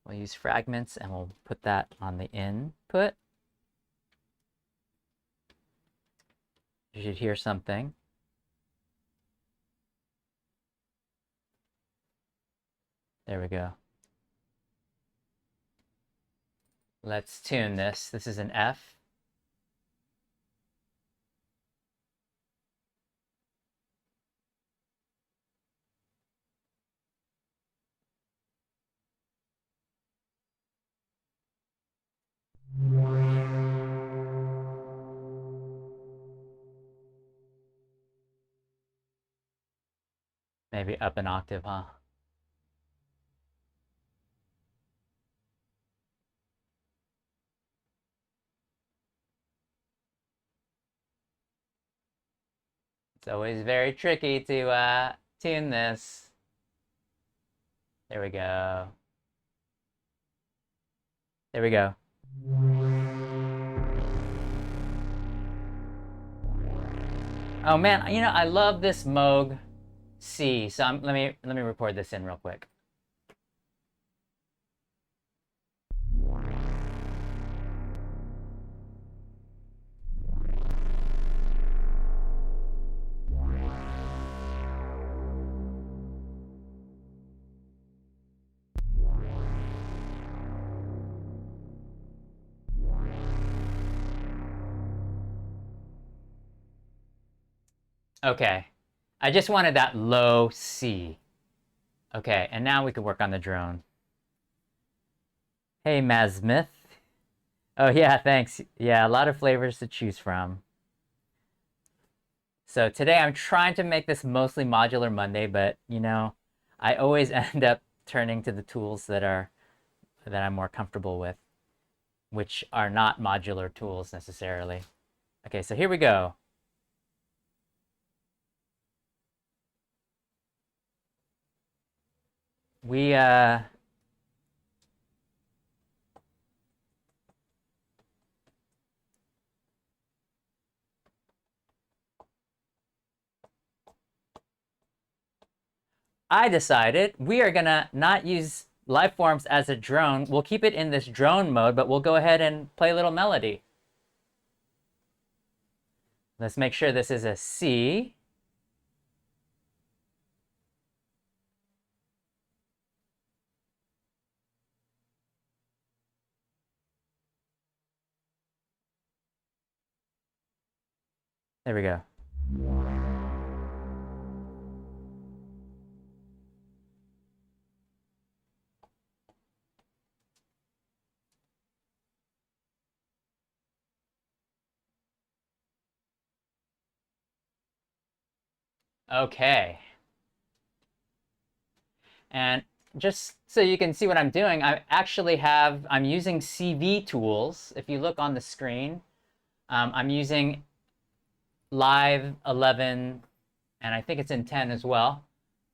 We'll use fragments and we'll put that on the input. You should hear something. There we go. Let's tune this. This is an F. Maybe up an octave, huh? It's always very tricky to tune this. There we go. There we go. Oh man, you know, I love this Moog C. So let me record this in real quick. Okay, I just wanted that low C. Okay, and now we can work on the drone. Hey, Mazmith. Oh yeah, thanks. Yeah, a lot of flavors to choose from. So today I'm trying to make this mostly modular Monday, but you know, I always end up turning to the tools that I'm more comfortable with, which are not modular tools necessarily. Okay, so here we go. We I decided we are gonna not use Lifeforms as a drone. We'll keep it in this drone mode, but we'll go ahead and play a little melody. Let's make sure this is a C. There we go. Okay. And just so you can see what I'm doing, I'm using CV tools. If you look on the screen, I'm using Live 11, and I think it's in 10 as well.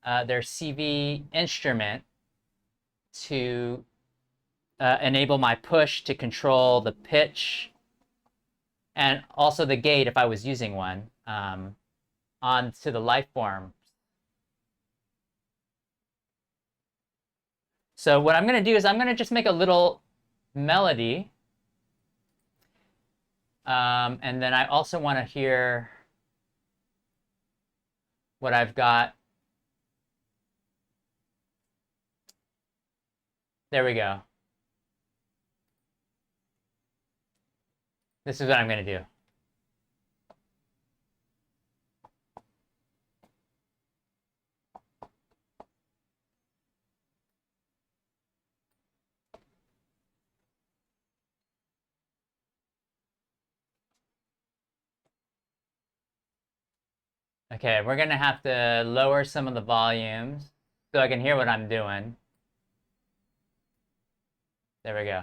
Their CV instrument to enable my push to control the pitch and also the gate if I was using one onto the Lifeform. So what I'm going to do is I'm going to just make a little melody. And then I also want to hear what I've got. There we go. This is what I'm going to do. Okay, we're going to have to lower some of the volumes so I can hear what I'm doing. There we go.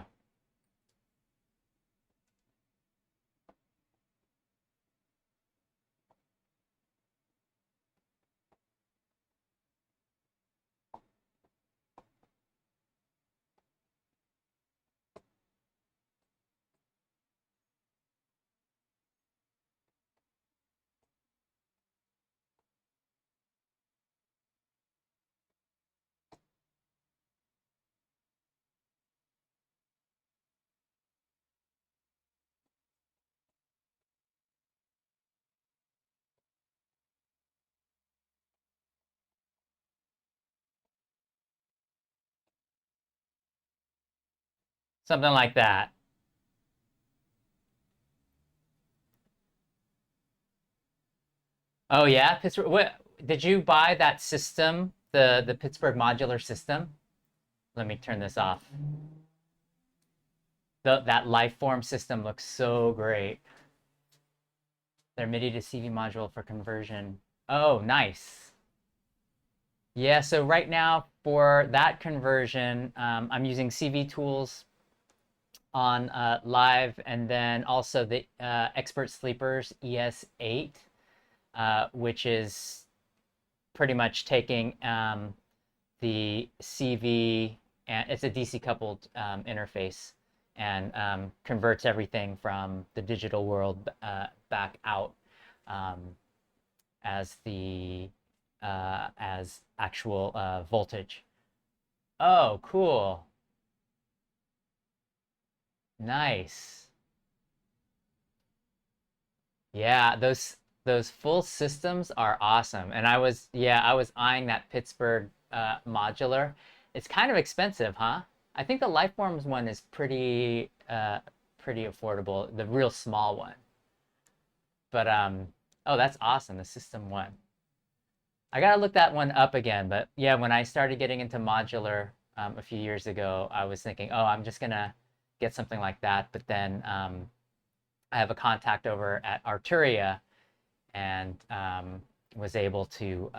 Something like that. Oh yeah, Pittsburgh. What did you buy that system, the Pittsburgh modular system? Let me turn this off. That Lifeform system looks so great. Their MIDI to CV module for conversion. Oh, nice. Yeah, so right now for that conversion, I'm using CV tools on Live, and then also the Expert Sleepers ES8, which is pretty much taking the CV, and it's a DC coupled interface, and converts everything from the digital world back out as actual voltage. Oh, cool. Nice. Yeah, those full systems are awesome. And I was eyeing that Pittsburgh modular. It's kind of expensive, huh? I think the Lifeforms one is pretty affordable, the real small one. But oh, that's awesome, the system one. I gotta look that one up again. But yeah, when I started getting into modular a few years ago, I was thinking, oh, I'm just gonna get something like that. But then I have a contact over at Arturia, and was able to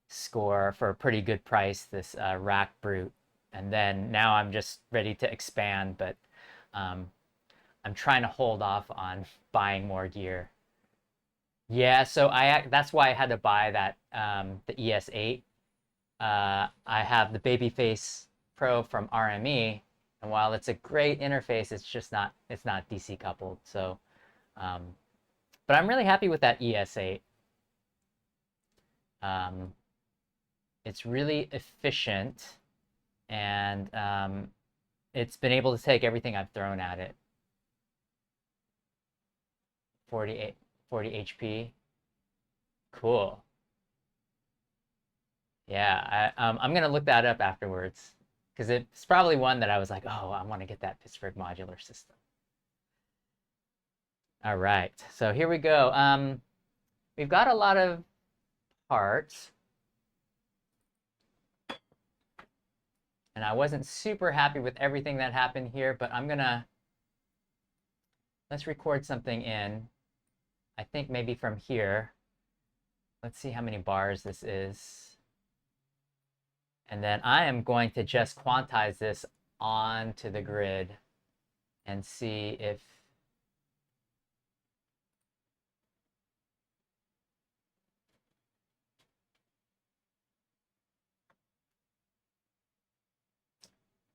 score for a pretty good price this Rack Brute. And then now I'm just ready to expand, but I'm trying to hold off on buying more gear. Yeah, so that's why I had to buy that the ES8. I have the Babyface Pro from RME, and while it's a great interface, it's not DC coupled. So, but I'm really happy with that ES8. It's really efficient, and it's been able to take everything I've thrown at it. 40 HP. Cool. Yeah, I'm gonna look that up afterwards because it's probably one that I was like, oh, I want to get that Pittsburgh modular system. All right, so here we go. We've got a lot of parts, and I wasn't super happy with everything that happened here, but let's record something in. I think maybe from here. Let's see how many bars this is. And then I am going to just quantize this onto the grid and see if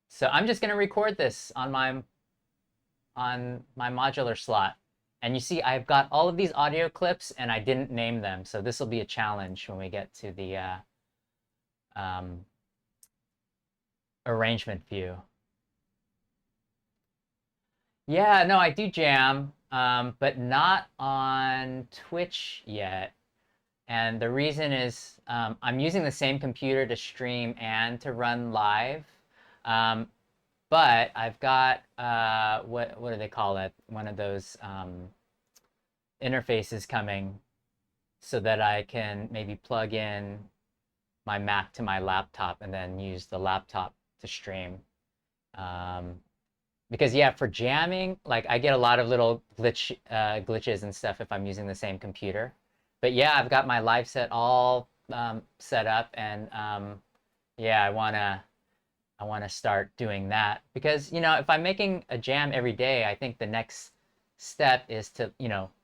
so I'm just going to record this on my modular slot. And you see, I've got all of these audio clips, and I didn't name them. So this will be a challenge when we get to the arrangement view. Yeah, no, I do jam, but not on Twitch yet. And the reason is I'm using the same computer to stream and to run live. But I've got, what do they call it? One of those interfaces coming so that I can maybe plug in my Mac to my laptop and then use the laptop to stream. Because yeah, for jamming, like I get a lot of little glitches and stuff if I'm using the same computer. But yeah, I've got my live set all set up, and yeah, I wanna start doing that because if I'm making a jam every day, I think the next step is to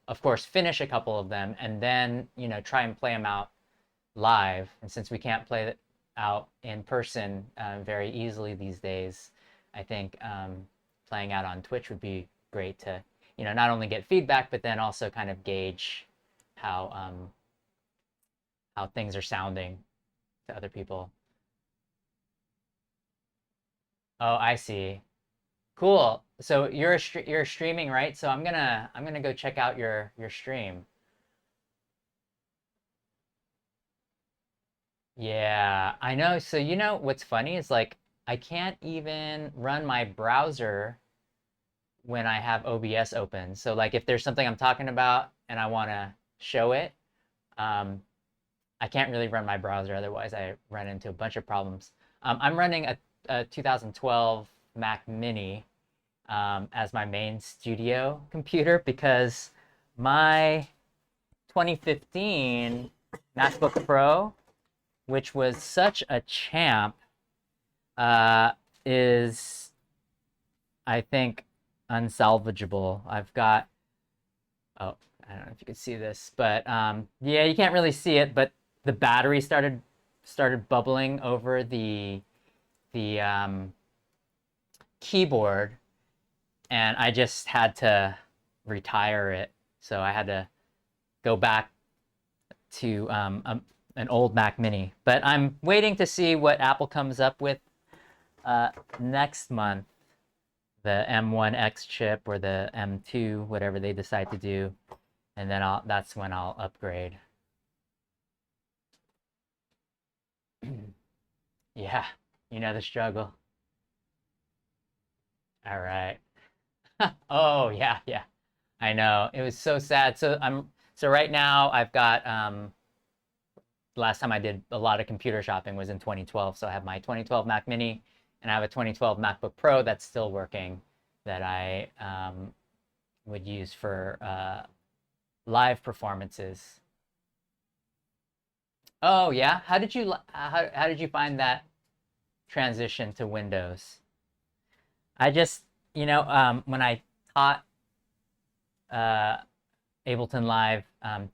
of course finish a couple of them and then try and play them out live. And since we can't play it out in person very easily these days, I think playing out on Twitch would be great to not only get feedback but then also kind of gauge how things are sounding to other people. Oh, I see. Cool. So you're streaming, right? So I'm gonna go check out your stream. Yeah, I know. So what's funny is like I can't even run my browser when I have OBS open. So like if there's something I'm talking about and I want to show it, I can't really run my browser. Otherwise, I run into a bunch of problems. I'm running a 2012 Mac Mini as my main studio computer because my 2015 MacBook Pro, which was such a champ, is, I think, unsalvageable. I've got, oh, I don't know if you can see this, but yeah, you can't really see it, but the battery started bubbling over the keyboard, and I just had to retire it. So I had to go back to an old Mac Mini. But I'm waiting to see what Apple comes up with next month, the M1X chip or the M2, whatever they decide to do, and then that's when I'll upgrade. Yeah, the struggle. All right. Oh yeah, yeah. I know. It was so sad. So right now I've got the last time I did a lot of computer shopping was in 2012. So I have my 2012 Mac Mini and I have a 2012 MacBook Pro that's still working that I would use for live performances. Oh yeah, how did you find that transition to Windows? I just, when I taught uh, Ableton Live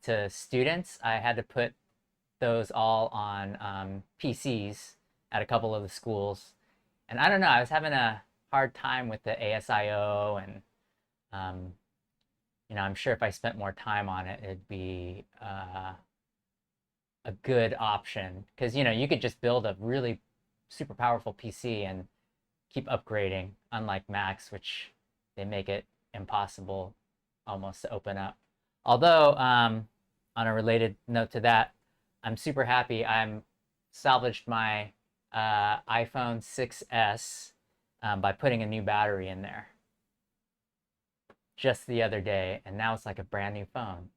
to students, I had to put those all on PCs at a couple of the schools. And I don't know, I was having a hard time with the ASIO, and I'm sure if I spent more time on it, it'd be a good option. Because, you could just build a really super powerful PC and keep upgrading, unlike Macs, which they make it impossible almost to open up. Although, on a related note to that, I'm super happy. I'm salvaged my iPhone 6S by putting a new battery in there just the other day, and now it's like a brand new phone.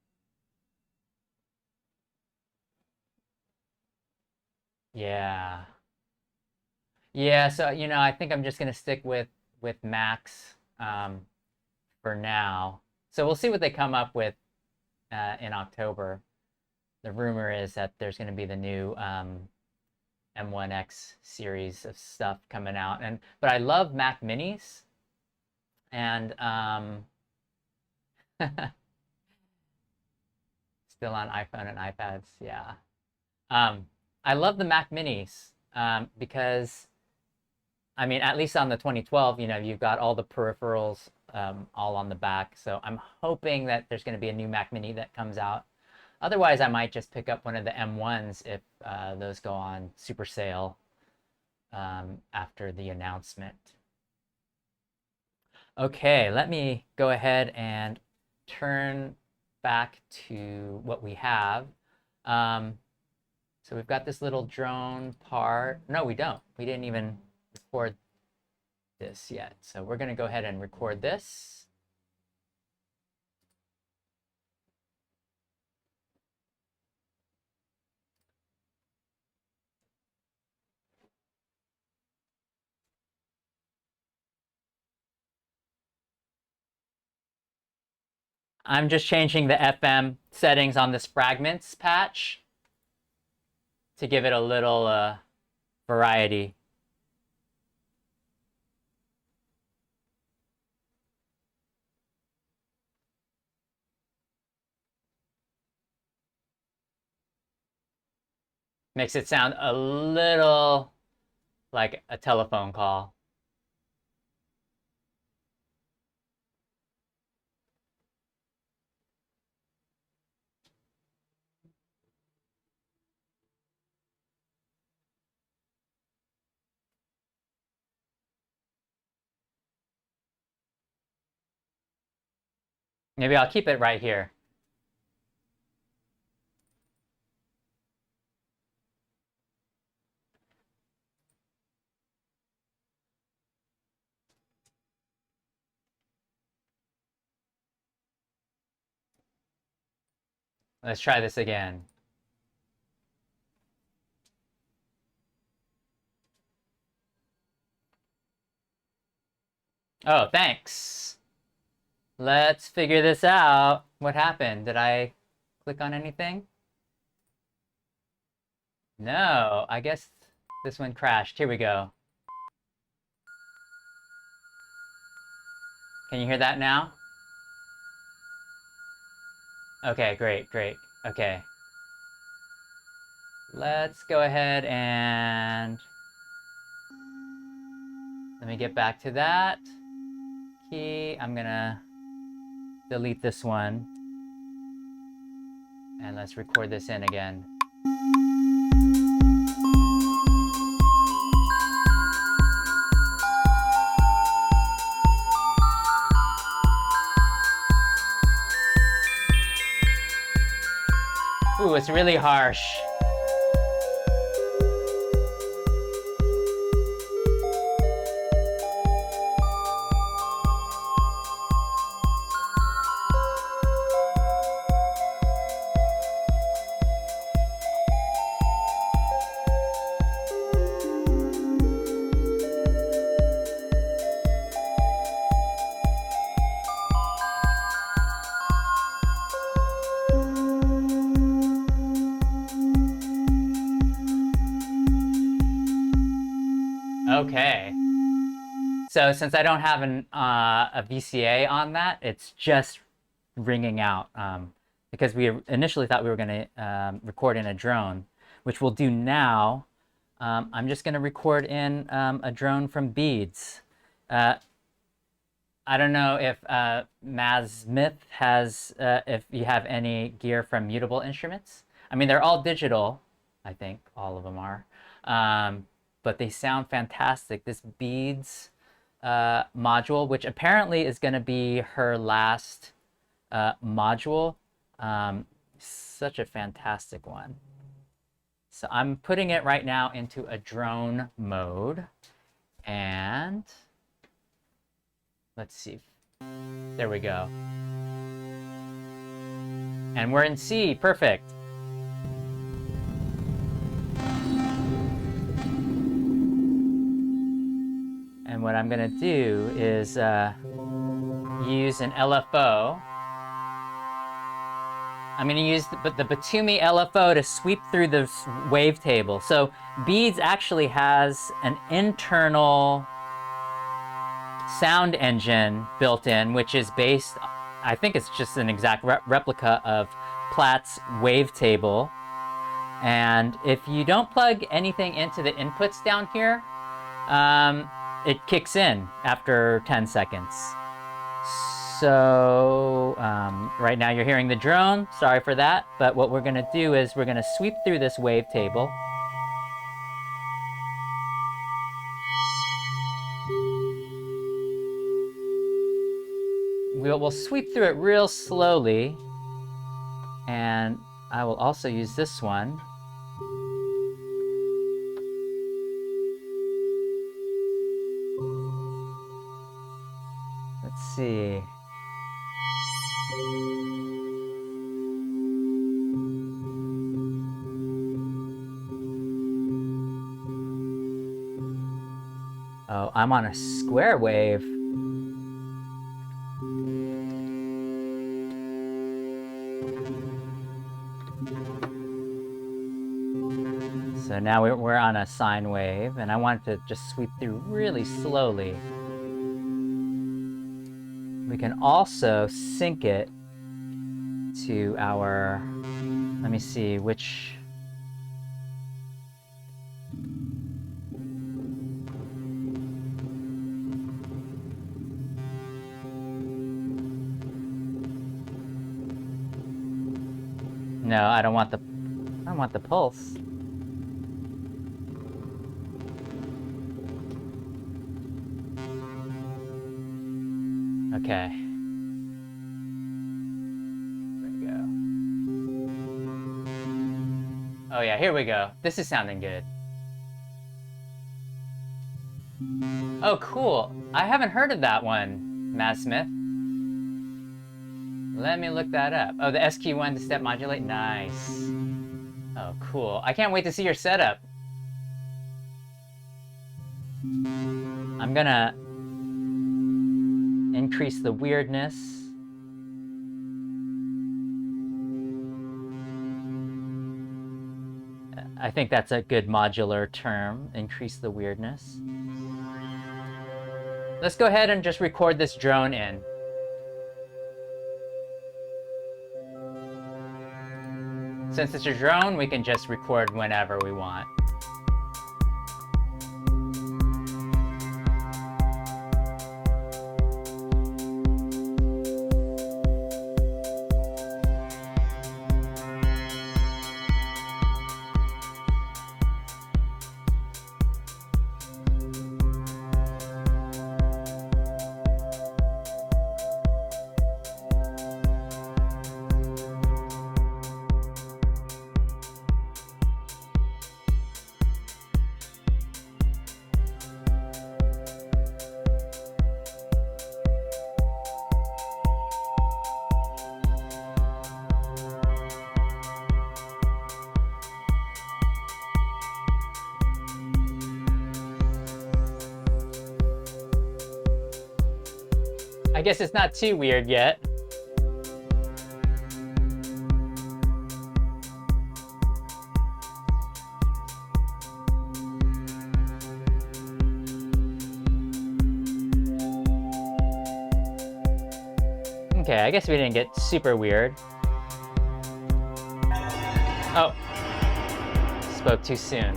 Yeah. Yeah, so I think I'm just gonna stick with Macs for now. So we'll see what they come up with in October. The rumor is that there's going to be the new M1X series of stuff coming out, but I love Mac Minis, and still on iPhone and iPads. Yeah, I love the Mac Minis because, I mean, at least on the 2012, you've got all the peripherals all on the back. So I'm hoping that there's going to be a new Mac Mini that comes out. Otherwise, I might just pick up one of the M1s if those go on super sale after the announcement. Okay, let me go ahead and turn back to what we have. So we've got this little drone part. No, we don't. We didn't even record this yet. So we're going to go ahead and record this. I'm just changing the FM settings on this fragments patch to give it a little variety. Makes it sound a little like a telephone call. Maybe I'll keep it right here. Let's try this again. Oh, thanks. Let's figure this out. What happened? Did I click on anything? No, I guess this one crashed. Here we go. Can you hear that now? Okay, great, great. Okay. Let's go ahead and let me get back to that key. I'm gonna delete this one. And let's record this in again. Ooh, it's really harsh. Okay. So since I don't have a VCA on that, it's just ringing out, because we initially thought we were going to record in a drone, which we'll do now. I'm just going to record in a drone from Beads. I don't know if Mazmith has, if you have any gear from Mutable Instruments. I mean, they're all digital, I think, all of them are. But they sound fantastic. This Beads module, which apparently is going to be her last module. Such a fantastic one. So I'm putting it right now into a drone mode, and let's see. There we go. And we're in C, perfect. And what I'm gonna do is use an LFO. I'm going to use the Batumi LFO to sweep through the wavetable. So Beads actually has an internal sound engine built in, which is based, I think it's just an exact replica of Plaits wavetable. And if you don't plug anything into the inputs down here, it kicks in after 10 seconds. So right now you're hearing the drone, sorry for that, but what we're gonna do is we're gonna sweep through this wavetable. We'll sweep through it real slowly, and I will also use this one. Let's see. Oh, I'm on a square wave. So now we're on a sine wave, and I want it to just sweep through really slowly. We can also sync it to our, let me see which, no, I don't want the pulse. Okay. There we go. Oh yeah, here we go. This is sounding good. Oh, cool. I haven't heard of that one, Mazmith. Let me look that up. Oh, the SQ1 to step modulate? Nice. Oh, cool. I can't wait to see your setup. I'm gonna increase the weirdness. I think that's a good modular term, increase the weirdness. Let's go ahead and just record this drone in. Since it's a drone, we can just record whenever we want. I guess it's not too weird yet. Okay, I guess we didn't get super weird. Oh, spoke too soon.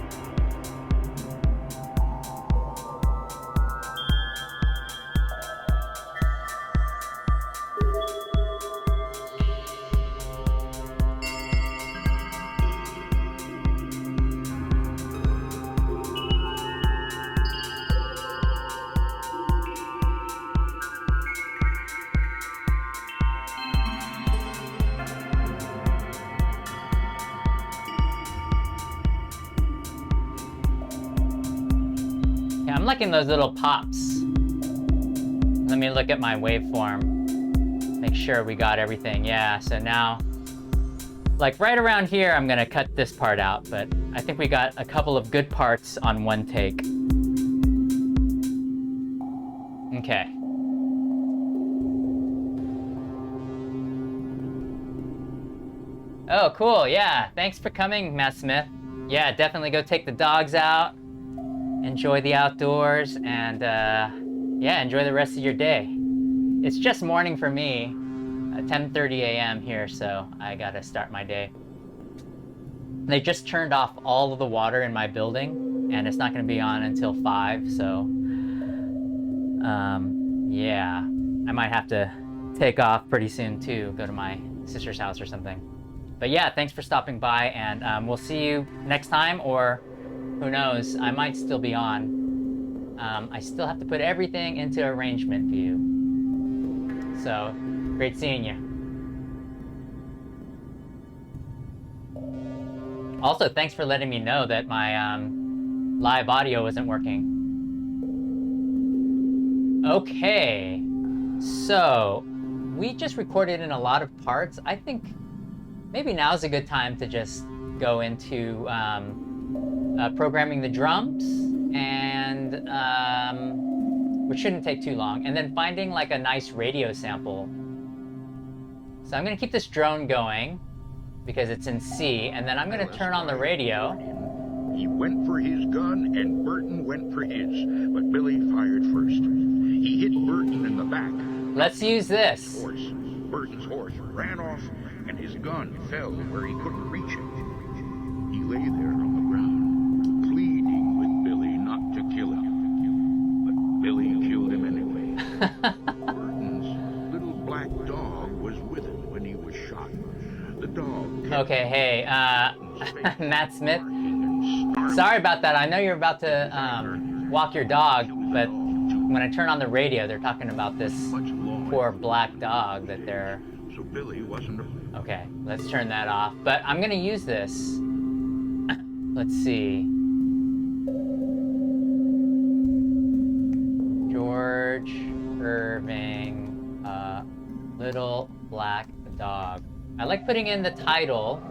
I'm liking those little pops. Let me look at my waveform. Make sure we got everything. Yeah, so now, like right around here, I'm gonna cut this part out, but I think we got a couple of good parts on one take. Okay. Oh, cool, yeah. Thanks for coming, Matt Smith. Yeah, definitely go take the dogs out. Enjoy the outdoors, and yeah, enjoy the rest of your day. It's just morning for me, 10:30 a.m. here, so I gotta start my day. They just turned off all of the water in my building, and it's not gonna be on until 5, so yeah, I might have to take off pretty soon too, go to my sister's house or something. But yeah, thanks for stopping by, and we'll see you next time, or who knows, I might still be on. I still have to put everything into arrangement view. So, great seeing you. Also, thanks for letting me know that my live audio isn't working. Okay, so we just recorded in a lot of parts. I think maybe now's a good time to just go into programming the drums, and which shouldn't take too long, and then finding like a nice radio sample. So I'm gonna keep this drone going because it's in C, and then I'm gonna turn on the radio. He went for his gun and Burton went for his, but Billy fired first. He hit Burton in the back. Let's use this. Burton's horse ran off and his gun fell where he couldn't reach it. He lay there on the ground, pleading with Billy not to kill him. But Billy killed him anyway. Burton's little black dog was with him when he was shot. The dog... Okay, hey, Matt Smith. Sorry about that. I know you're about to walk your dog, but when I turn on the radio, they're talking about this poor black dog that they're... So Billy wasn't... Okay, let's turn that off. But I'm gonna use this. Let's see. George Irving, little black dog. I like putting in the title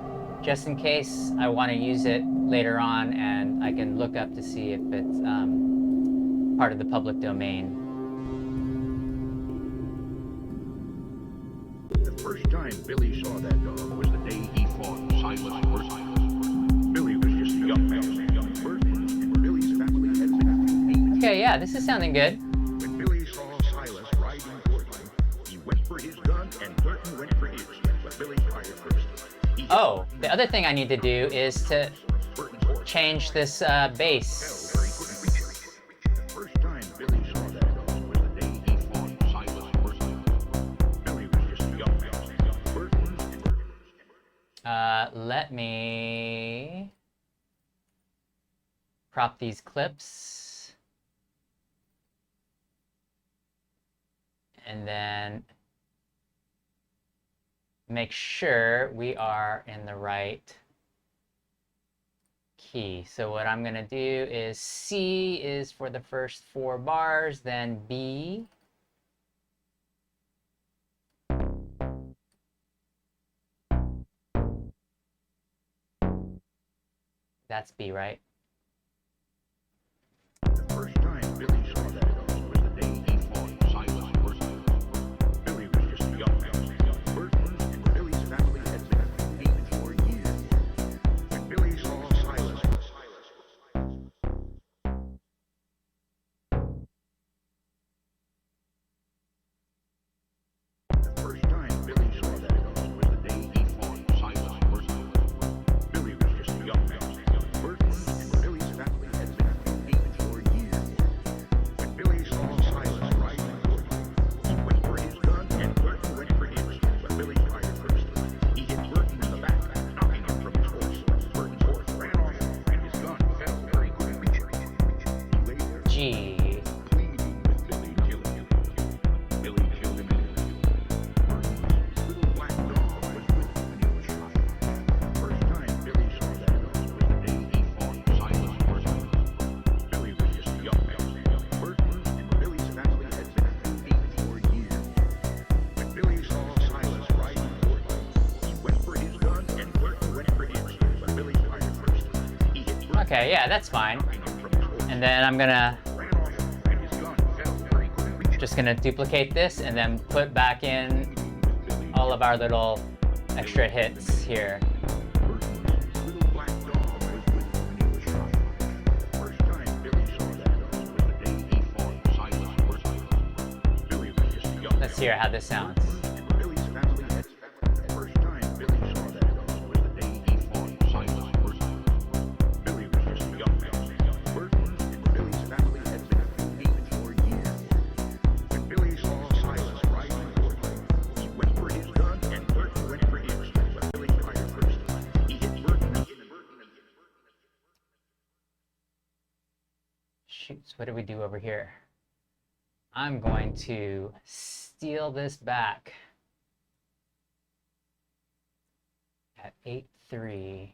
just in case I want to use it later on, and I can look up to see if it's part of the public domain. The first time Billy saw that dog was the day he fought Silas Burton. Billy was just a young man. Burton and Billy's family had been... Okay, yeah, this is sounding good. When Billy saw Silas riding toward him, he went for his gun and Burton went for his, but Billy fired first. Oh, the other thing I need to do is to change this bass. Let me crop these clips, and then make sure we are in the right key. So what I'm gonna do is C is for the first 4 bars, then B. That's B, right? The first time Billy saw that dog was the day he fought Silas Burton. Billy was just a young man. Burton and Billy's family had been dating for years. When Billy saw Silas... The first time Okay, yeah, that's fine. And then I'm gonna just gonna duplicate this and then put back in all of our little extra hits here. Let's hear how this sounds. Shoots, what do we do over here? I'm going to steal this back at 8/3.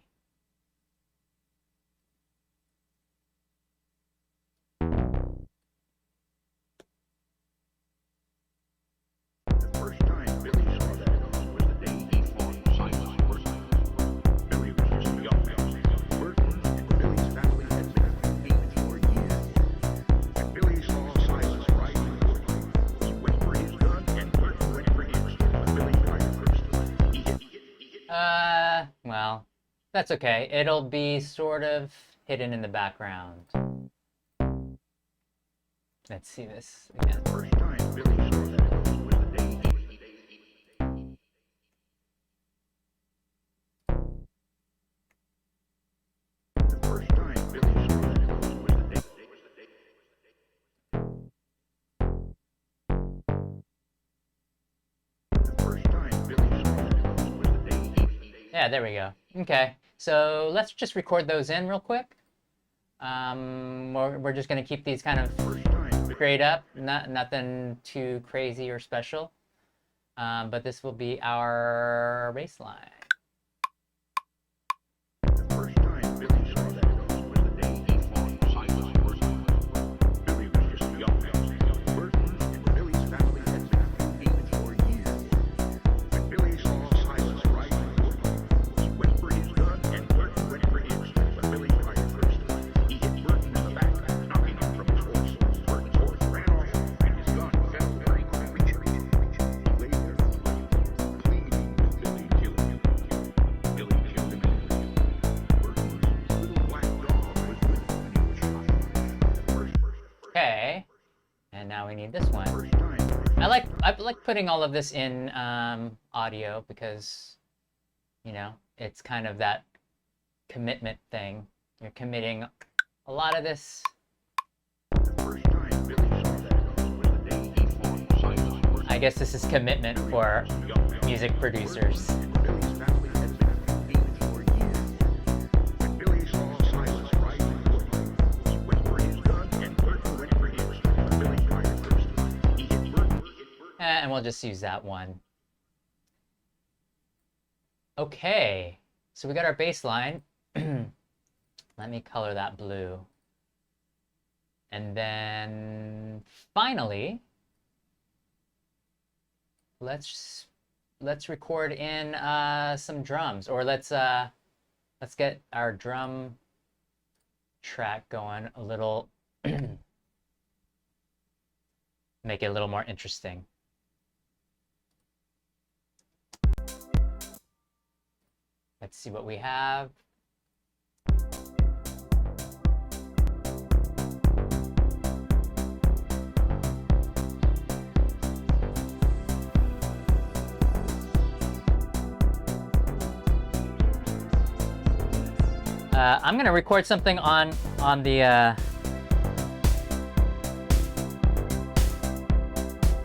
Well, that's okay. It'll be sort of hidden in the background. Let's see this again. Yeah, there we go. Okay, so let's just record those in real quick. We're just gonna keep these kind of straight up, nothing too crazy or special. But this will be our bass line. Okay, and now we need this one. I like putting all of this in audio because, you know, it's kind of that commitment thing. You're committing a lot of this. I guess this is commitment for music producers. And we'll just use that one. Okay, so we got our bass line. Let me color that blue. And then finally, let's record in some drums, or let's get our drum track going a little, make it a little more interesting. Let's see what we have. I'm gonna record something on the.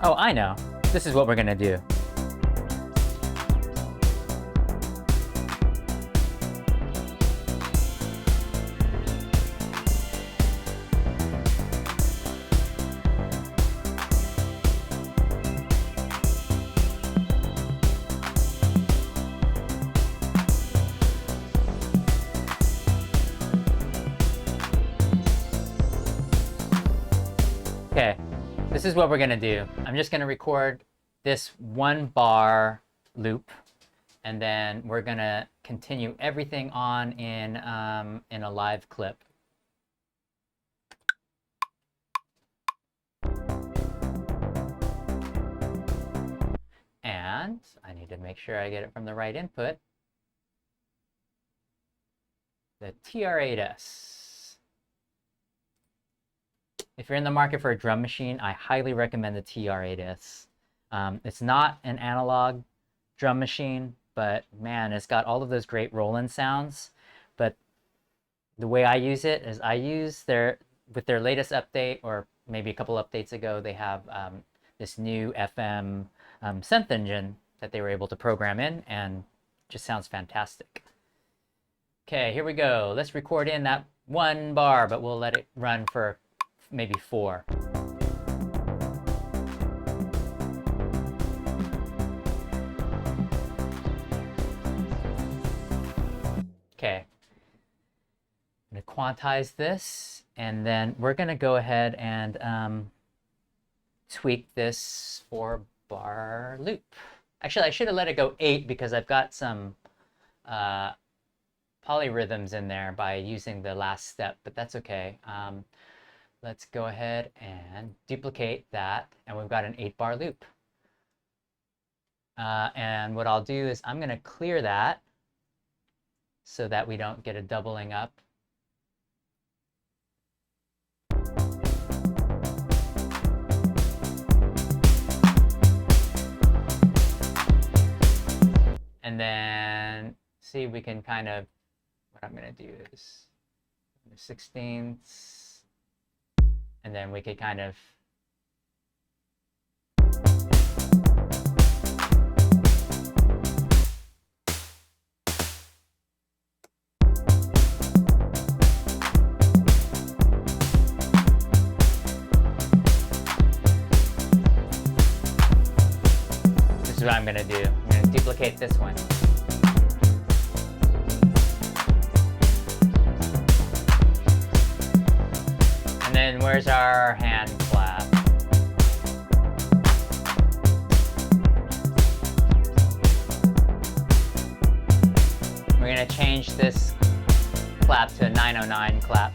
Oh, I know. This is what we're gonna do. Okay, this is what we're gonna do. I'm just gonna record this 1 bar loop, and then we're gonna continue everything on in a live clip. And I need to make sure I get it from the right input. The TR-8S. If you're in the market for a drum machine, I highly recommend the TR-8S. It's not an analog drum machine, but man, it's got all of those great roll-in sounds. But the way I use it is I use with their latest update, or maybe a couple updates ago, they have this new FM synth engine that they were able to program in, and just sounds fantastic. Okay, here we go. Let's record in that 1 bar, but we'll let it run for maybe 4. Okay, I'm going to quantize this, and then we're going to go ahead and tweak this 4-bar loop. Actually, I should have let it go 8 because I've got some polyrhythms in there by using the last step, but that's okay. Let's go ahead and duplicate that, and we've got an 8-bar loop. And what I'll do is I'm going to clear that so that we don't get a doubling up. And then see, we can kind of, what I'm going to do is 16ths, and then we could kind of this is what I'm going to do. I'm going to duplicate this one. And then where's our hand clap? We're going to change this clap to a 909 clap.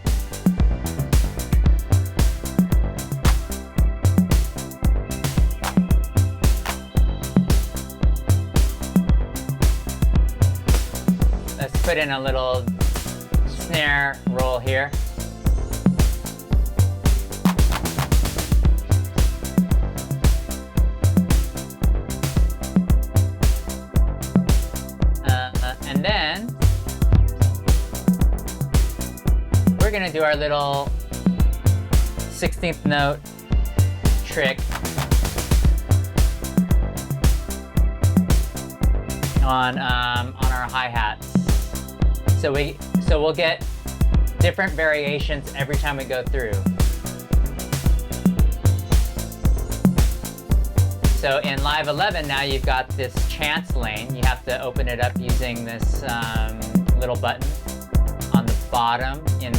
Let's put in a little snare roll here. And then we're going to do our little 16th note trick on our hi-hats. So we'll get different variations every time we go through. So in Live 11 now you've got this chance lane. You have to open it up using this little button on the bottom in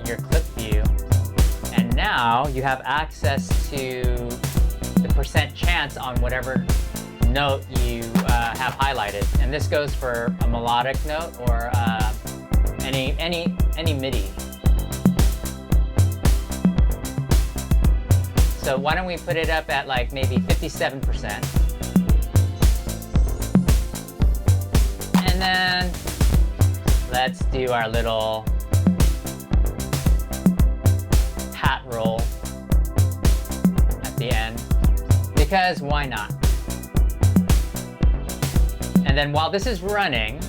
your clip view. And now you have access to the percent chance on whatever note you have highlighted. And this goes for a melodic note or any MIDI. So why don't we put it up at like maybe 57%. And then let's do our little hat roll at the end, because why not? And then while this is running,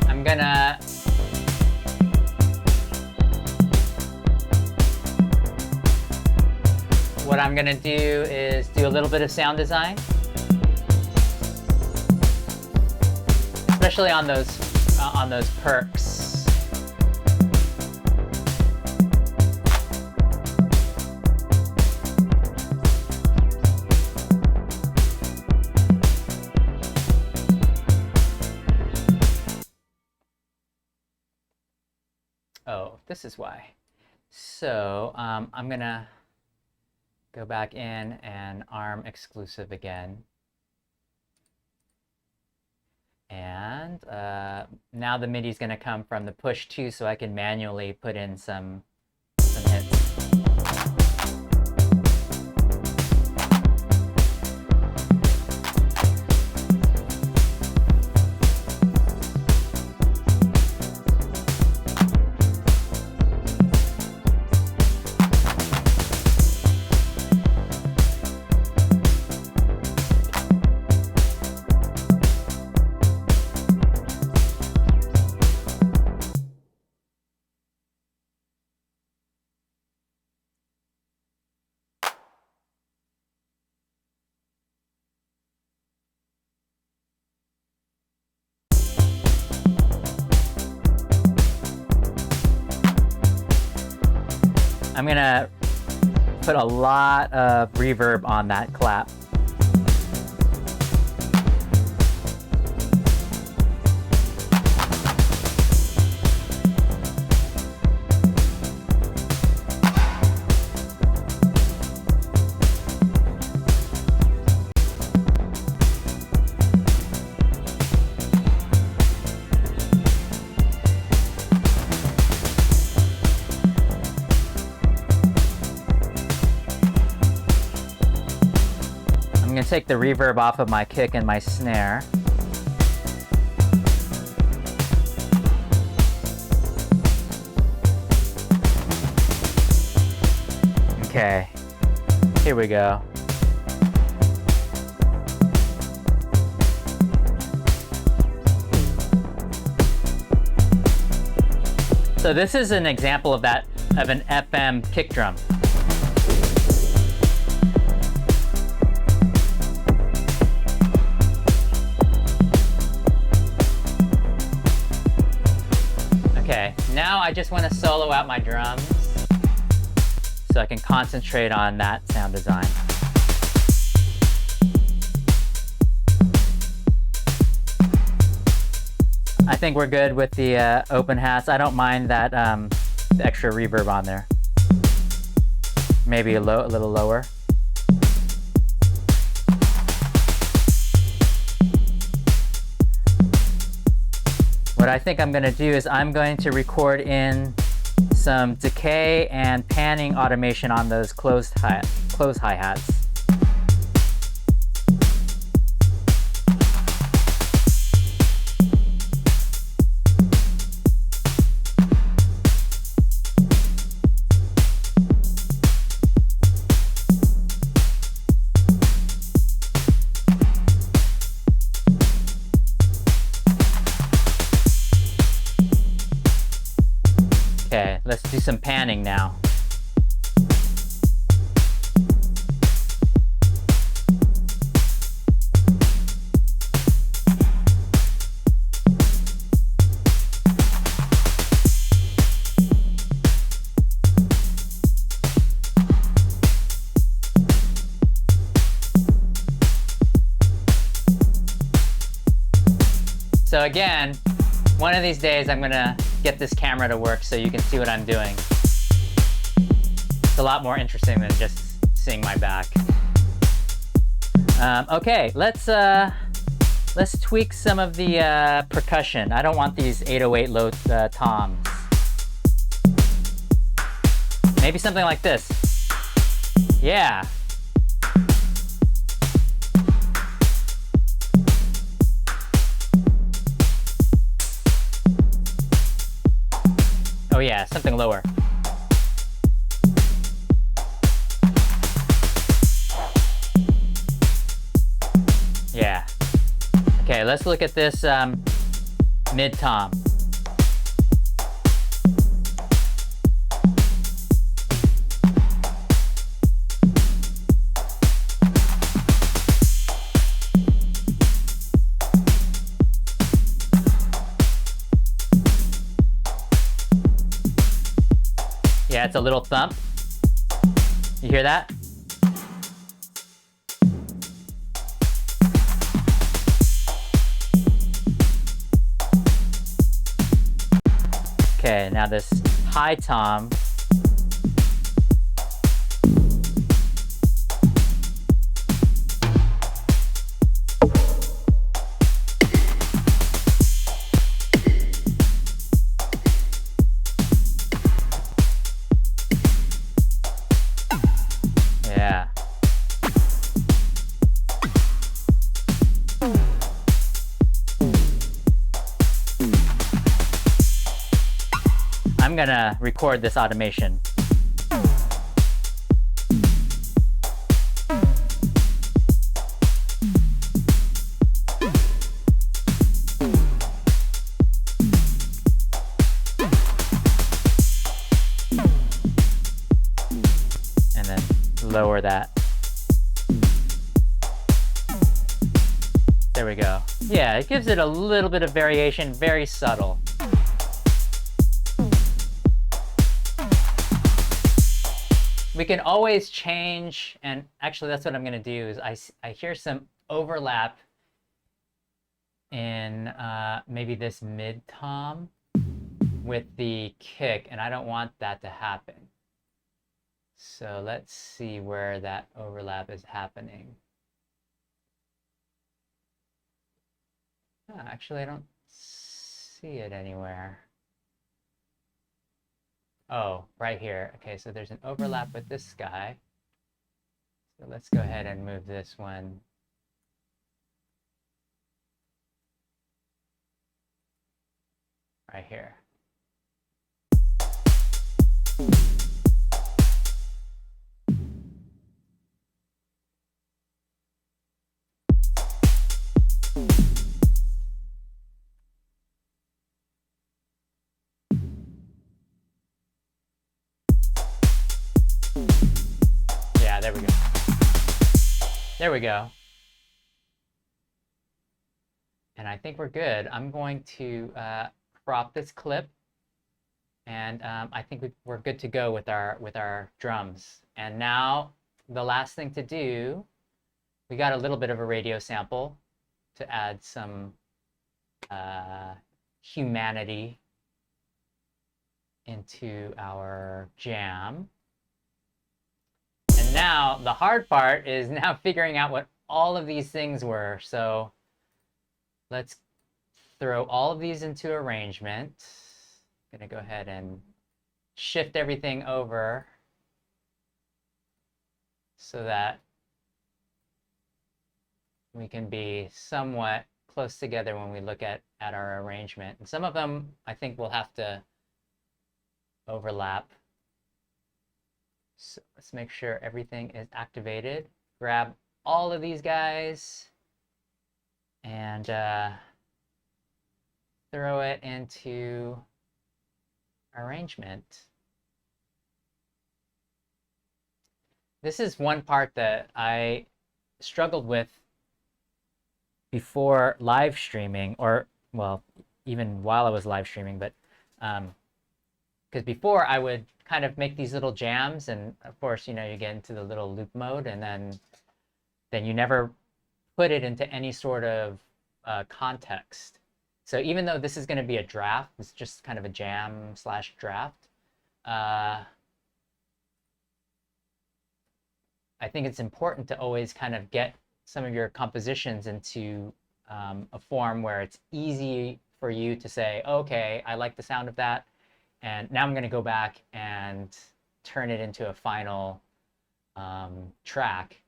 I'm gonna what I'm gonna do is do a little bit of sound design, especially on those perks. Oh, this is why. So I'm gonna Go back in and arm exclusive again. And now the MIDI is going to come from the push 2, so I can manually put in some hits. I'm gonna put a lot of reverb on that clap. I'm going to take the reverb off of my kick and my snare. Okay, here we go. So this is an example of that, of an FM kick drum. Okay, now I just want to solo out my drums so I can concentrate on that sound design. I think we're good with the open hats. I don't mind that the extra reverb on there. Maybe a little lower. What I think I'm going to do is I'm going to record in some decay and panning automation on those closed hi-hats. Okay, let's do some panning now. So again, one of these days I'm gonna get this camera to work so you can see what I'm doing. It's a lot more interesting than just seeing my back. Okay, let's tweak some of the percussion. I don't want these 808 low toms. Maybe something like this. Yeah. Oh yeah, something lower. Yeah. Okay, let's look at this mid-tom. Yeah, it's a little thump. You hear that? Okay, now this high tom. Yeah. I'm gonna record this automation. And then lower that. There we go. Yeah, it gives it a little bit of variation, very subtle. We can always change, and actually that's what I'm going to do is I hear some overlap in maybe this mid-tom with the kick, and I don't want that to happen. So let's see where that overlap is happening. Oh, actually, I don't see it anywhere. Oh, right here. Okay, so there's an overlap with this guy. So let's go ahead and move this one. Right here. Yeah, there we go. There we go. And I think we're good. I'm going to crop this clip, and I think we're good to go with our drums. And now the last thing to do, we got a little bit of a radio sample to add some humanity into our jam. And now the hard part is now figuring out what all of these things were. So let's throw all of these into arrangement. I'm gonna go ahead and shift everything over so that we can be somewhat close together when we look at our arrangement. And some of them I think will have to overlap. So let's make sure everything is activated. Grab all of these guys and throw it into arrangement. This is one part that I struggled with before live streaming, or well, even while I was live streaming, but because before I would kind of make these little jams, and of course, you know, you get into the little loop mode, and then you never put it into any sort of context. So even though this is going to be a draft, it's just kind of a jam / draft. I think it's important to always kind of get some of your compositions into a form where it's easy for you to say, okay, I like the sound of that, and now I'm going to go back and turn it into a final track.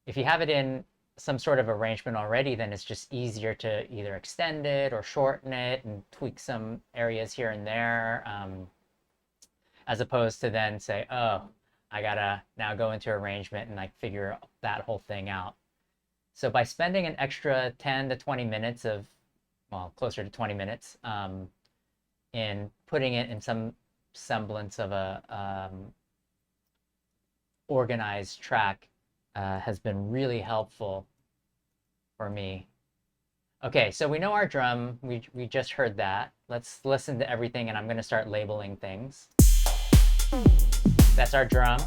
If you have it in some sort of arrangement already, then it's just easier to either extend it or shorten it and tweak some areas here and there, as opposed to then say, oh, I gotta now go into arrangement and like figure that whole thing out. So by spending an extra 10 to 20 minutes of, well, closer to 20 minutes in putting it in some semblance of a organized track has been really helpful for me. Okay, so we know our drum. We just heard that. Let's listen to everything, and I'm going to start labeling things. That's our drum.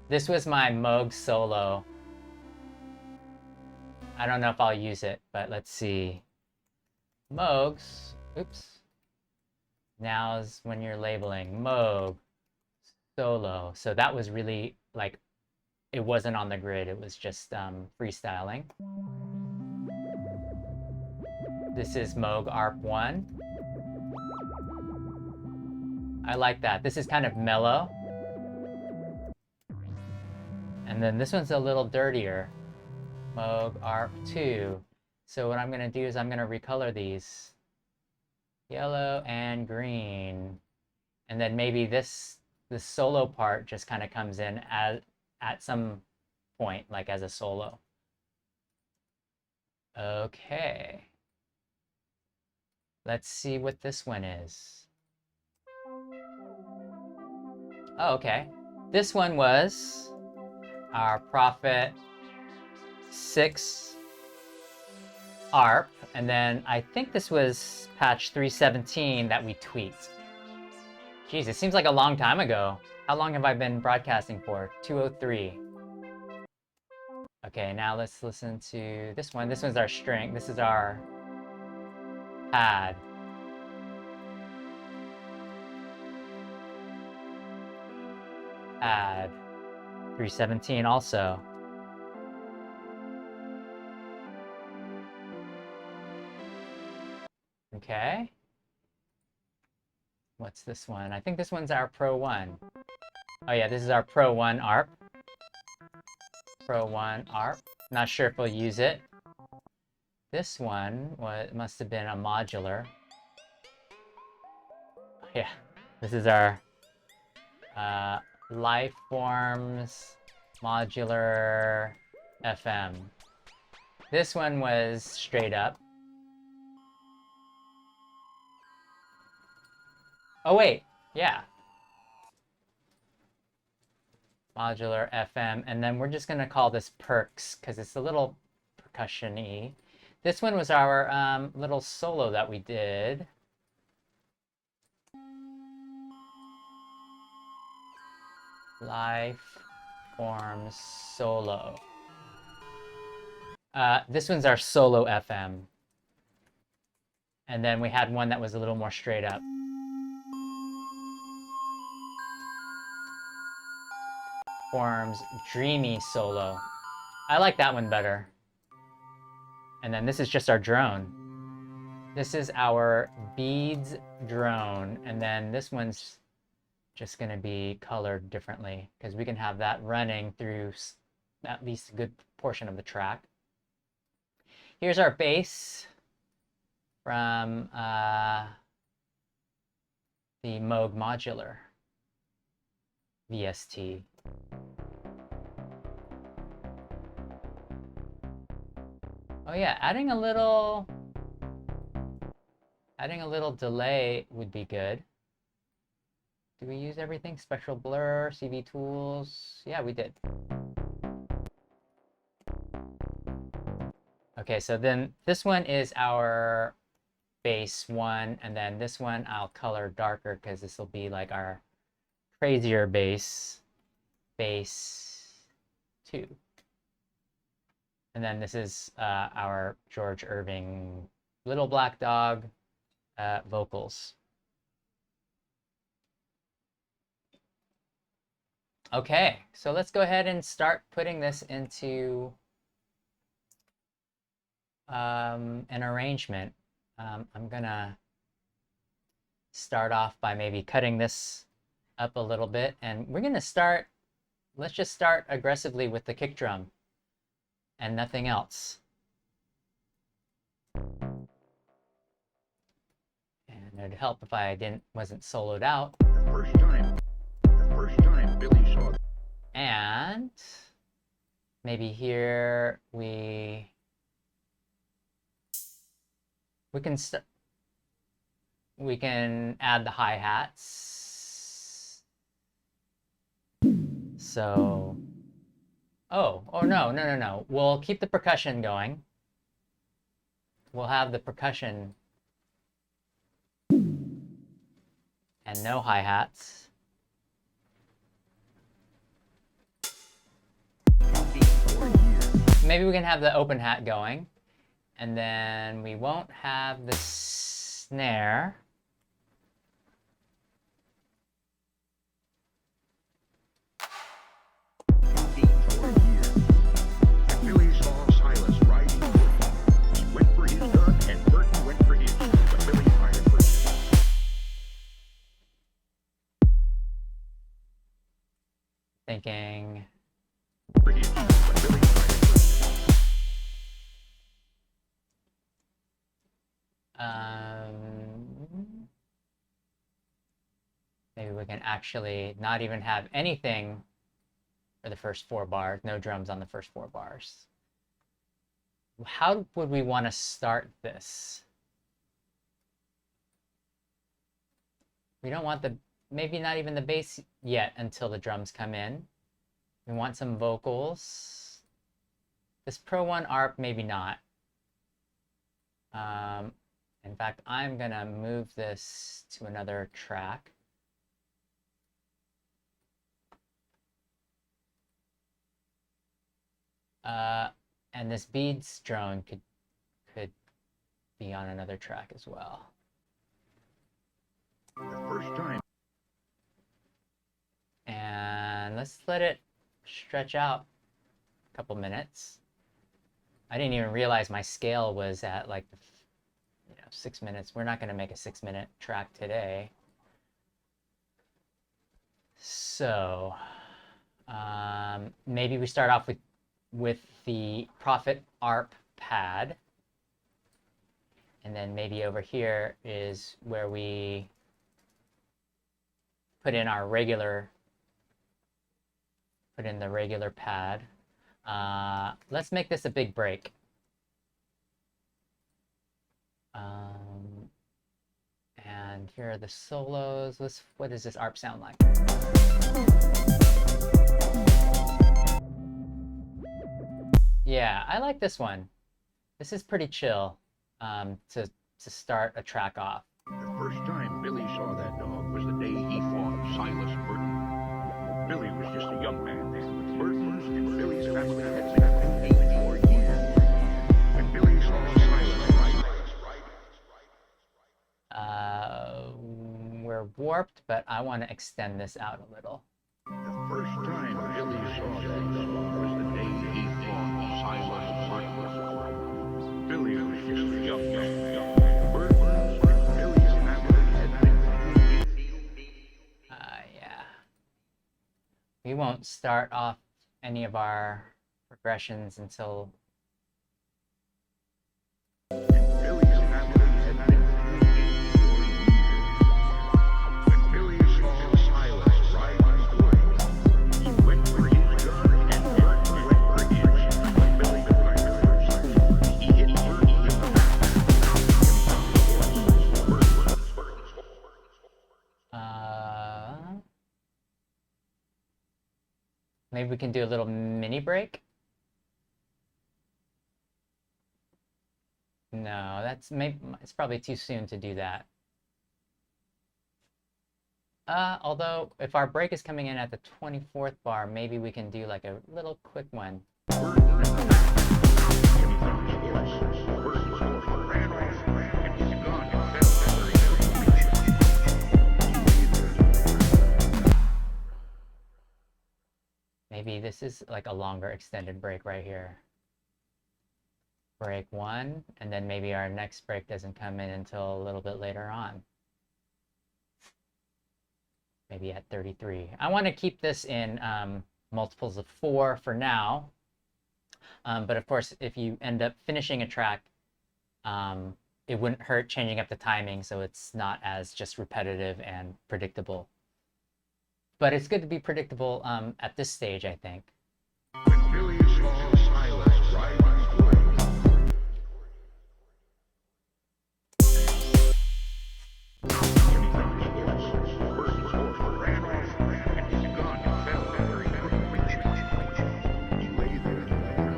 This was my Moog solo. I don't know if I'll use it, but let's see. Moogs, oops. Now's when you're labeling Moog solo. So that was really like, it wasn't on the grid, it was just freestyling. This is Moog ARP 1. I like that. This is kind of mellow. And then this one's a little dirtier. Moog ARP 2. So what I'm gonna do is I'm gonna recolor these. Yellow and green. And then maybe this solo part just kind of comes in at some point, like as a solo. Okay. Let's see what this one is. Oh, okay. This one was our Prophet 6 ARP, and then I think this was patch 317 that we tweaked. Jeez, it seems like a long time ago. How long have I been broadcasting for? 203. Okay, now let's listen to this one. This one's our string. This is our pad. Pad 317 also. Okay. What's this one? I think this one's our Pro 1. Oh yeah, this is our Pro 1 ARP. Pro 1 ARP. Not sure if we'll use it. This one must have been a modular. Yeah, this is our Lifeforms Modular FM. This one was straight up. Oh wait, yeah. Modular FM, and then we're just gonna call this perks because it's a little percussion-y. This one was our little solo that we did. Lifeforms solo. This one's our solo FM. And then we had one that was a little more straight up. Forms dreamy solo. I like that one better. And then this is just our drone. This is our beads drone, and then this one's just going to be colored differently because we can have that running through at least a good portion of the track. Here's our bass from the Moog Modular VST. Oh yeah, adding a little delay would be good. Do we use everything? Spectral blur, CV tools? Yeah, we did. Okay, so then this one is our bass 1, and then this one I'll color darker because this will be like our crazier bass 2. And then this is our George Irving Little Black Dog vocals. Okay, so let's go ahead and start putting this into an arrangement. I'm gonna start off by maybe cutting this up a little bit, and we're gonna start, let's just start aggressively with the kick drum and nothing else. And it'd help if I wasn't soloed out. The first time Billy saw it. And maybe here we can add the hi-hats. So oh no. We'll keep the percussion going. We'll have the percussion and no hi-hats. Maybe we can have the open hat going, and then we won't have the snare. Billy saw Silas riding. He went for his gun, and Burton went for his. But Billy fired first. Thinking. Maybe we can actually not even have anything for the first 4 bars, no drums on the first 4 bars. How would we want to start this? We don't want maybe not even the bass yet until the drums come in. We want some vocals. This Pro 1 ARP, maybe not. In fact, I'm gonna move this to another track. And this beads drone could be on another track as well. The first time. And let's let it stretch out a couple minutes. I didn't even realize my scale was at like 6 minutes. We're not going to make a 6-minute track today. So maybe we start off with the Prophet ARP pad. And then maybe over here is where we put in the regular pad. Let's make this a big break. And here are the solos. What does this ARP sound like? Yeah, I like this one. This is pretty chill to start a track off. The first time Billy saw that dog was the day he fought Silas Burton. Billy was just a young man then. Burton's and Billy's family had been competing for years. When Billy saw Silas we're warped, but I want to extend this out a little. the first time Billy saw that dog was the day he fought Silas Burton. Billy was just a young man. Burton's and Billy's family had been competing. Yeah. We won't start off any of our progressions until Billy's family had been competing for years. When Billy saw Silas riding away, he went for his gun and Burton went for his. When Billy climbed the horse, he hit Burton in the back. Maybe we can do a little mini break. No, it's probably too soon to do that. Although if our break is coming in at the 24th bar, maybe we can do like a little quick one. Maybe this is like a longer extended break right here. Break 1, and then maybe our next break doesn't come in until a little bit later on. Maybe at 33. I want to keep this in multiples of 4 for now. But of course, if you end up finishing a track, it wouldn't hurt changing up the timing so it's not as just repetitive and predictable. But it's good to be predictable at this stage, I think. When Billy saw Silas riding away, Burton's horse ran off and his gun fell where he couldn't reach it. He lay there on the ground.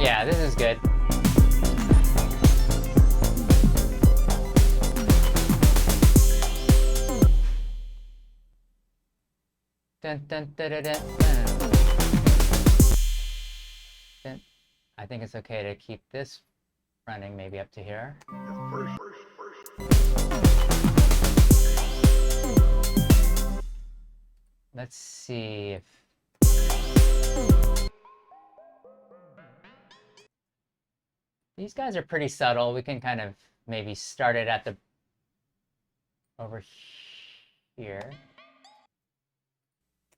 Yeah, this is good. Dun, dun, dun, dun, dun, dun. I think it's okay to keep this running maybe up to here. The Let's see if These guys are pretty subtle. We can kind of maybe start it at the over here.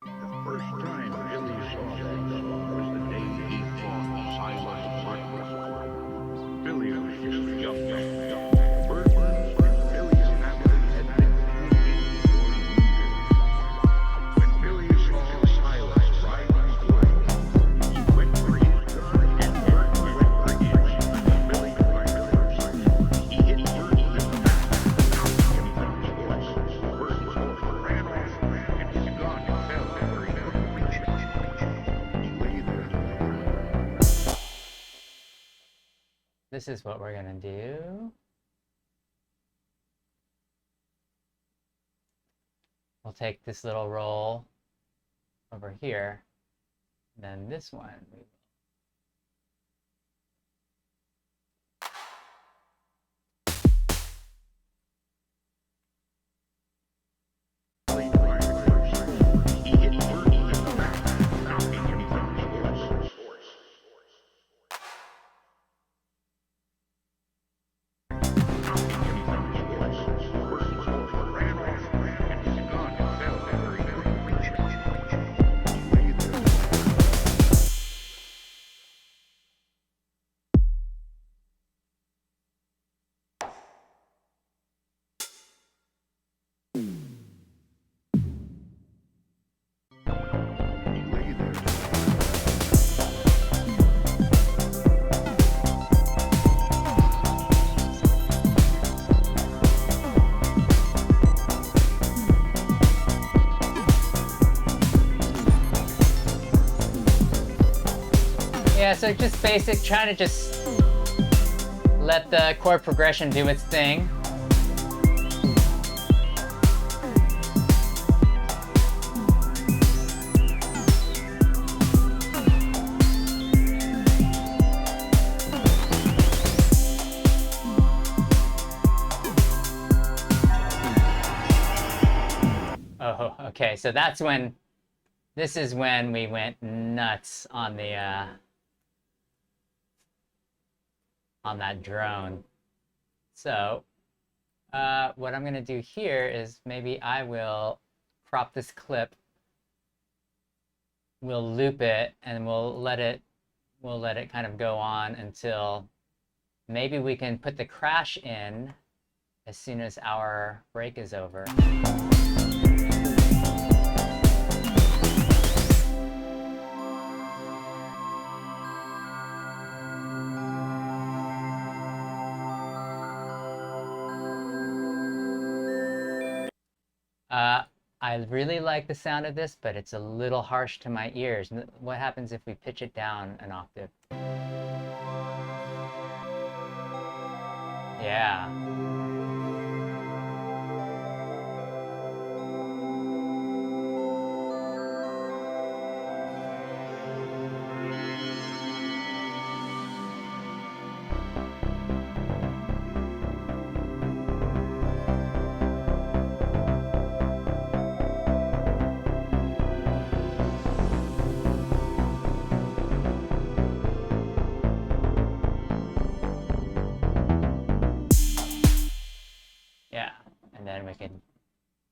The first time Billy saw that was the day he fought Silas Martin. Billy was just a young man. Burton's and Billy's habit had been moving for years. When Billy saw Silas riding through, he went for his gun and Burton went for his. Billy fired first. He hit Burton in the back, knocking him from his horse. Burton's horse ran off and his gun fell where he couldn't reach it. He lay there on the ground. This is what we're gonna do. We'll take this little roll over here, and then this one. Billy fired first. He hit Burton in the back, knocking him from his horse. Yeah, so just basic, trying to just let the chord progression do its thing. Oh, okay, so that's when, this is when we went nuts on the, on that drone. So what I'm gonna do here is maybe I will crop this clip, we'll loop it, and we'll let it kind of go on until maybe we can put the crash in as soon as our break is over. I really like the sound of this, but it's a little harsh to my ears. What happens if we pitch it down an octave? Yeah. We can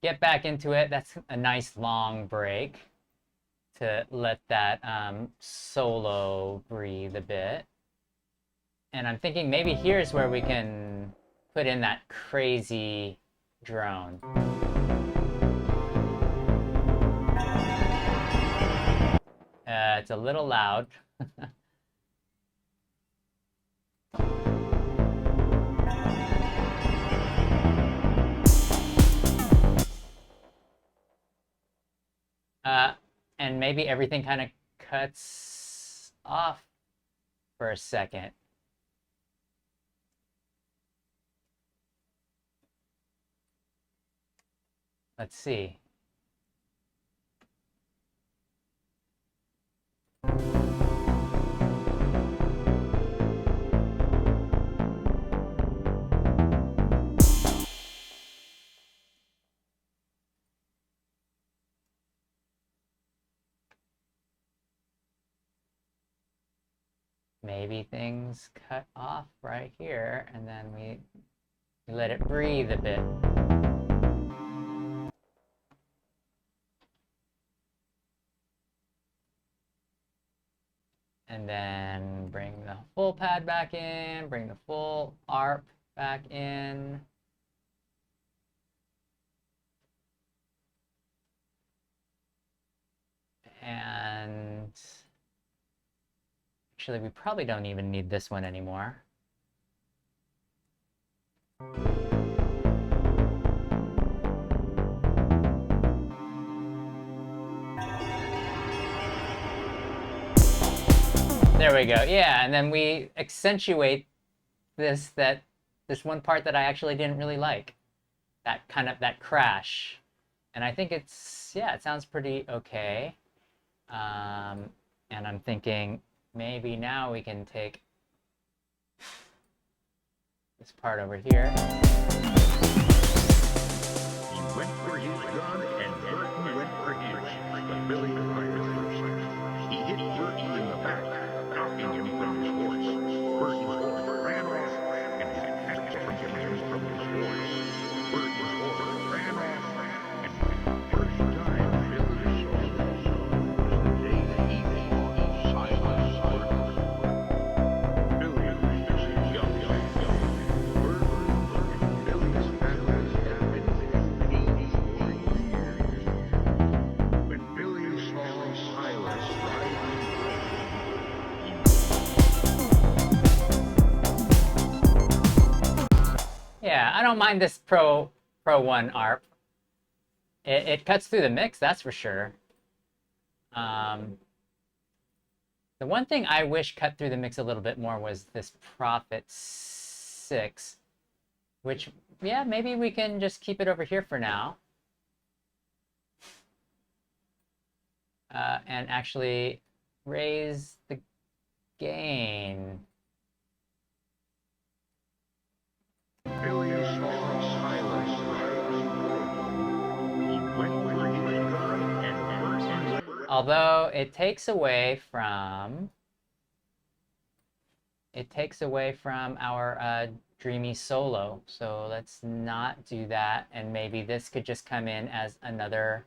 get back into it. That's a nice long break to let that solo breathe a bit. And I'm thinking maybe here's where we can put in that crazy drone. It's a little loud. And maybe everything kind of cuts off for a second. Let's see. maybe things cut off right here, and then we let it breathe a bit. And then bring the full pad back in, bring the full arp back in. And actually, we probably don't even need this one anymore. There we go. Yeah, and then we accentuate this one part that I actually didn't really like. That crash. And I think it's, yeah, it sounds pretty okay. And I'm thinking maybe now we can take this part over here. He went for his gun and Burton went for his, but Billy fired first. He hit Burton in the back, knocking him from his horse. Burton's horse ran off and his axe from his horse. Burton's horse ran off, and for the first time Billy saw the day he saw Silas Burton. Billy was young. Burton and Billy's families had been 84 years. When Billy saw Silas riding, Yeah, I don't mind this Pro 1 ARP. It cuts through the mix, that's for sure. The one thing I wish cut through the mix a little bit more was this Prophet 6, which, yeah, maybe we can just keep it over here for now. And actually raise the gain. Billy saw Silas riding. He went for his gun and Burton. Although it takes away from our dreamy solo, so let's not do that. And maybe this could just come in as another.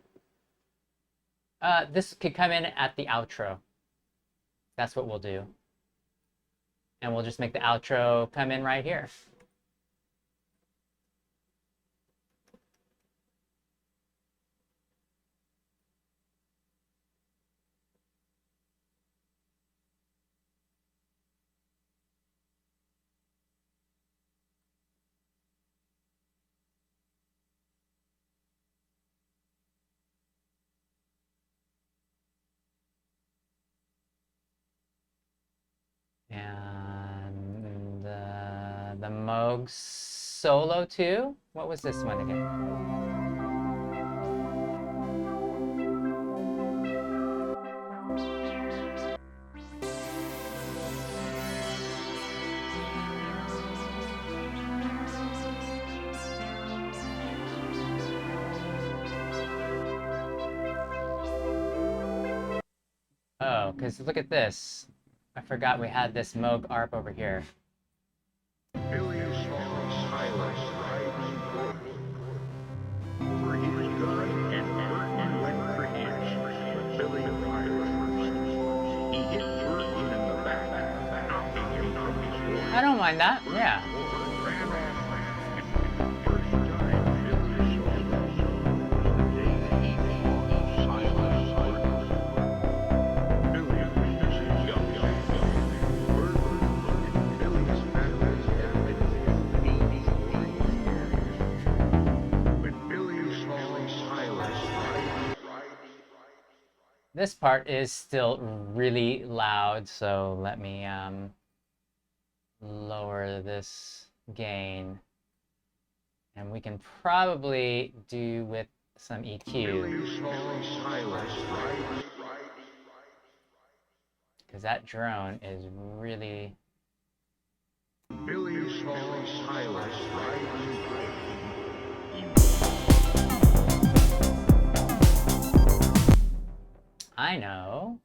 This could come in at the outro. That's what we'll do, and we'll just make the outro come in right here. And the Moog Solo 2. What was this one again? Oh, because look at this. I forgot we had this Moog ARP over here. Billy saw Silas riding for his gun and Burton went for his, but Billy fired first. He hit Burton in the back, knocking him from his horse. I don't mind that, yeah. Ran off, and for the first time Billy saw the day he saw Silas Burton. Billy was young. Burton and Billy's families had been 84 years. When Billy saw Silas riding. This part is still really loud, so let me lower this gain. And we can probably do with some EQ. Billy saw Silas riding. Because that drone is really... Billy saw Silas riding. I know.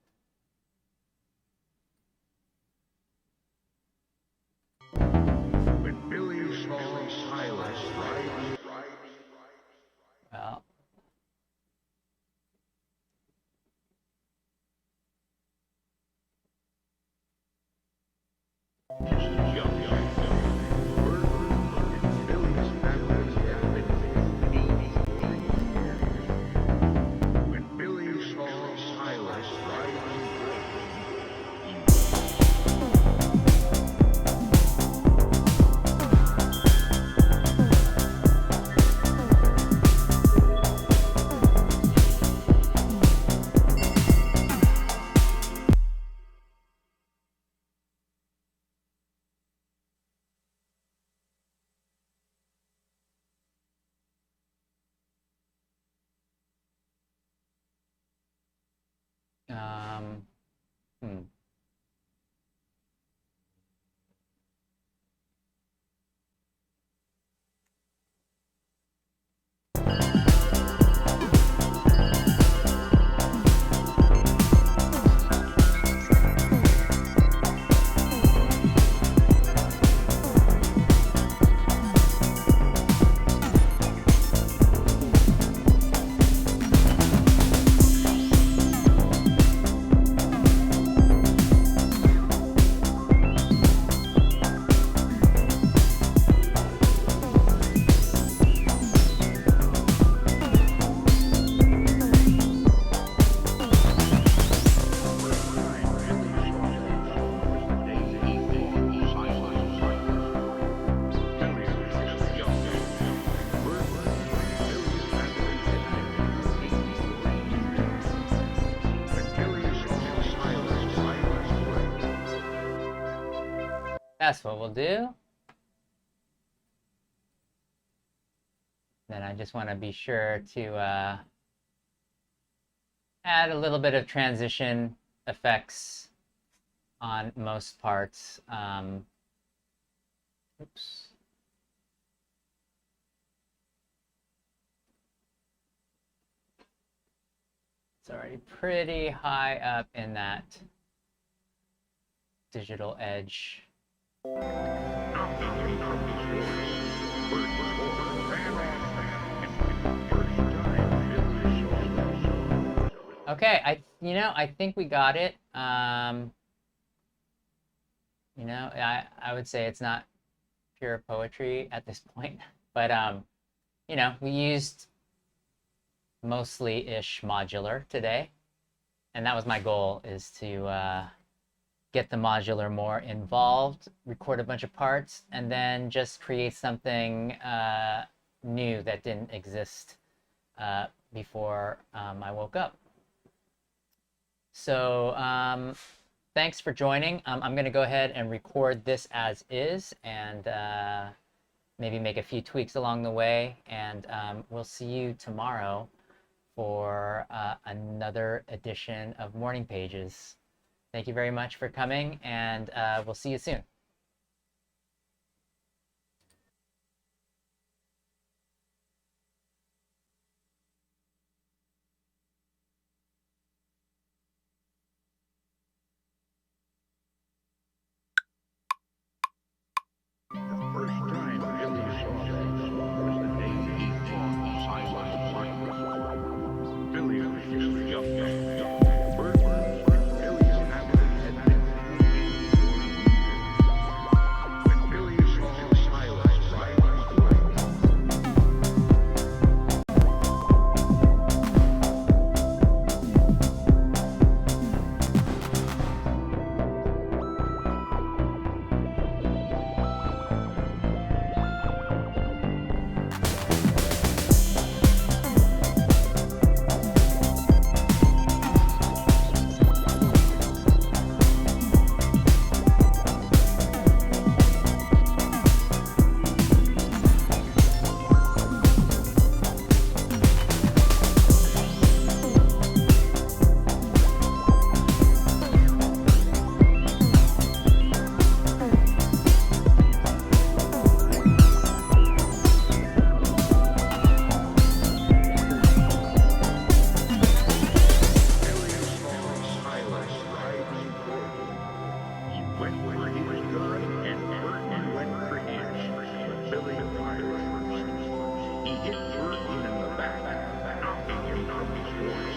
That's what we'll do. Then I just want to be sure to add a little bit of transition effects on most parts. Oops. It's already pretty high up in that digital edge. Okay, I think we got it. I would say it's not pure poetry at this point, but we used mostly-ish modular today, and that was my goal, is to get the modular more involved, record a bunch of parts, and then just create something new that didn't exist before I woke up. So thanks for joining. I'm going to go ahead and record this as is, and maybe make a few tweaks along the way, and we'll see you tomorrow for another edition of Morning Pages. Thank you very much for coming, and we'll see you soon. He hit Burton in the back, knocking him from his horse.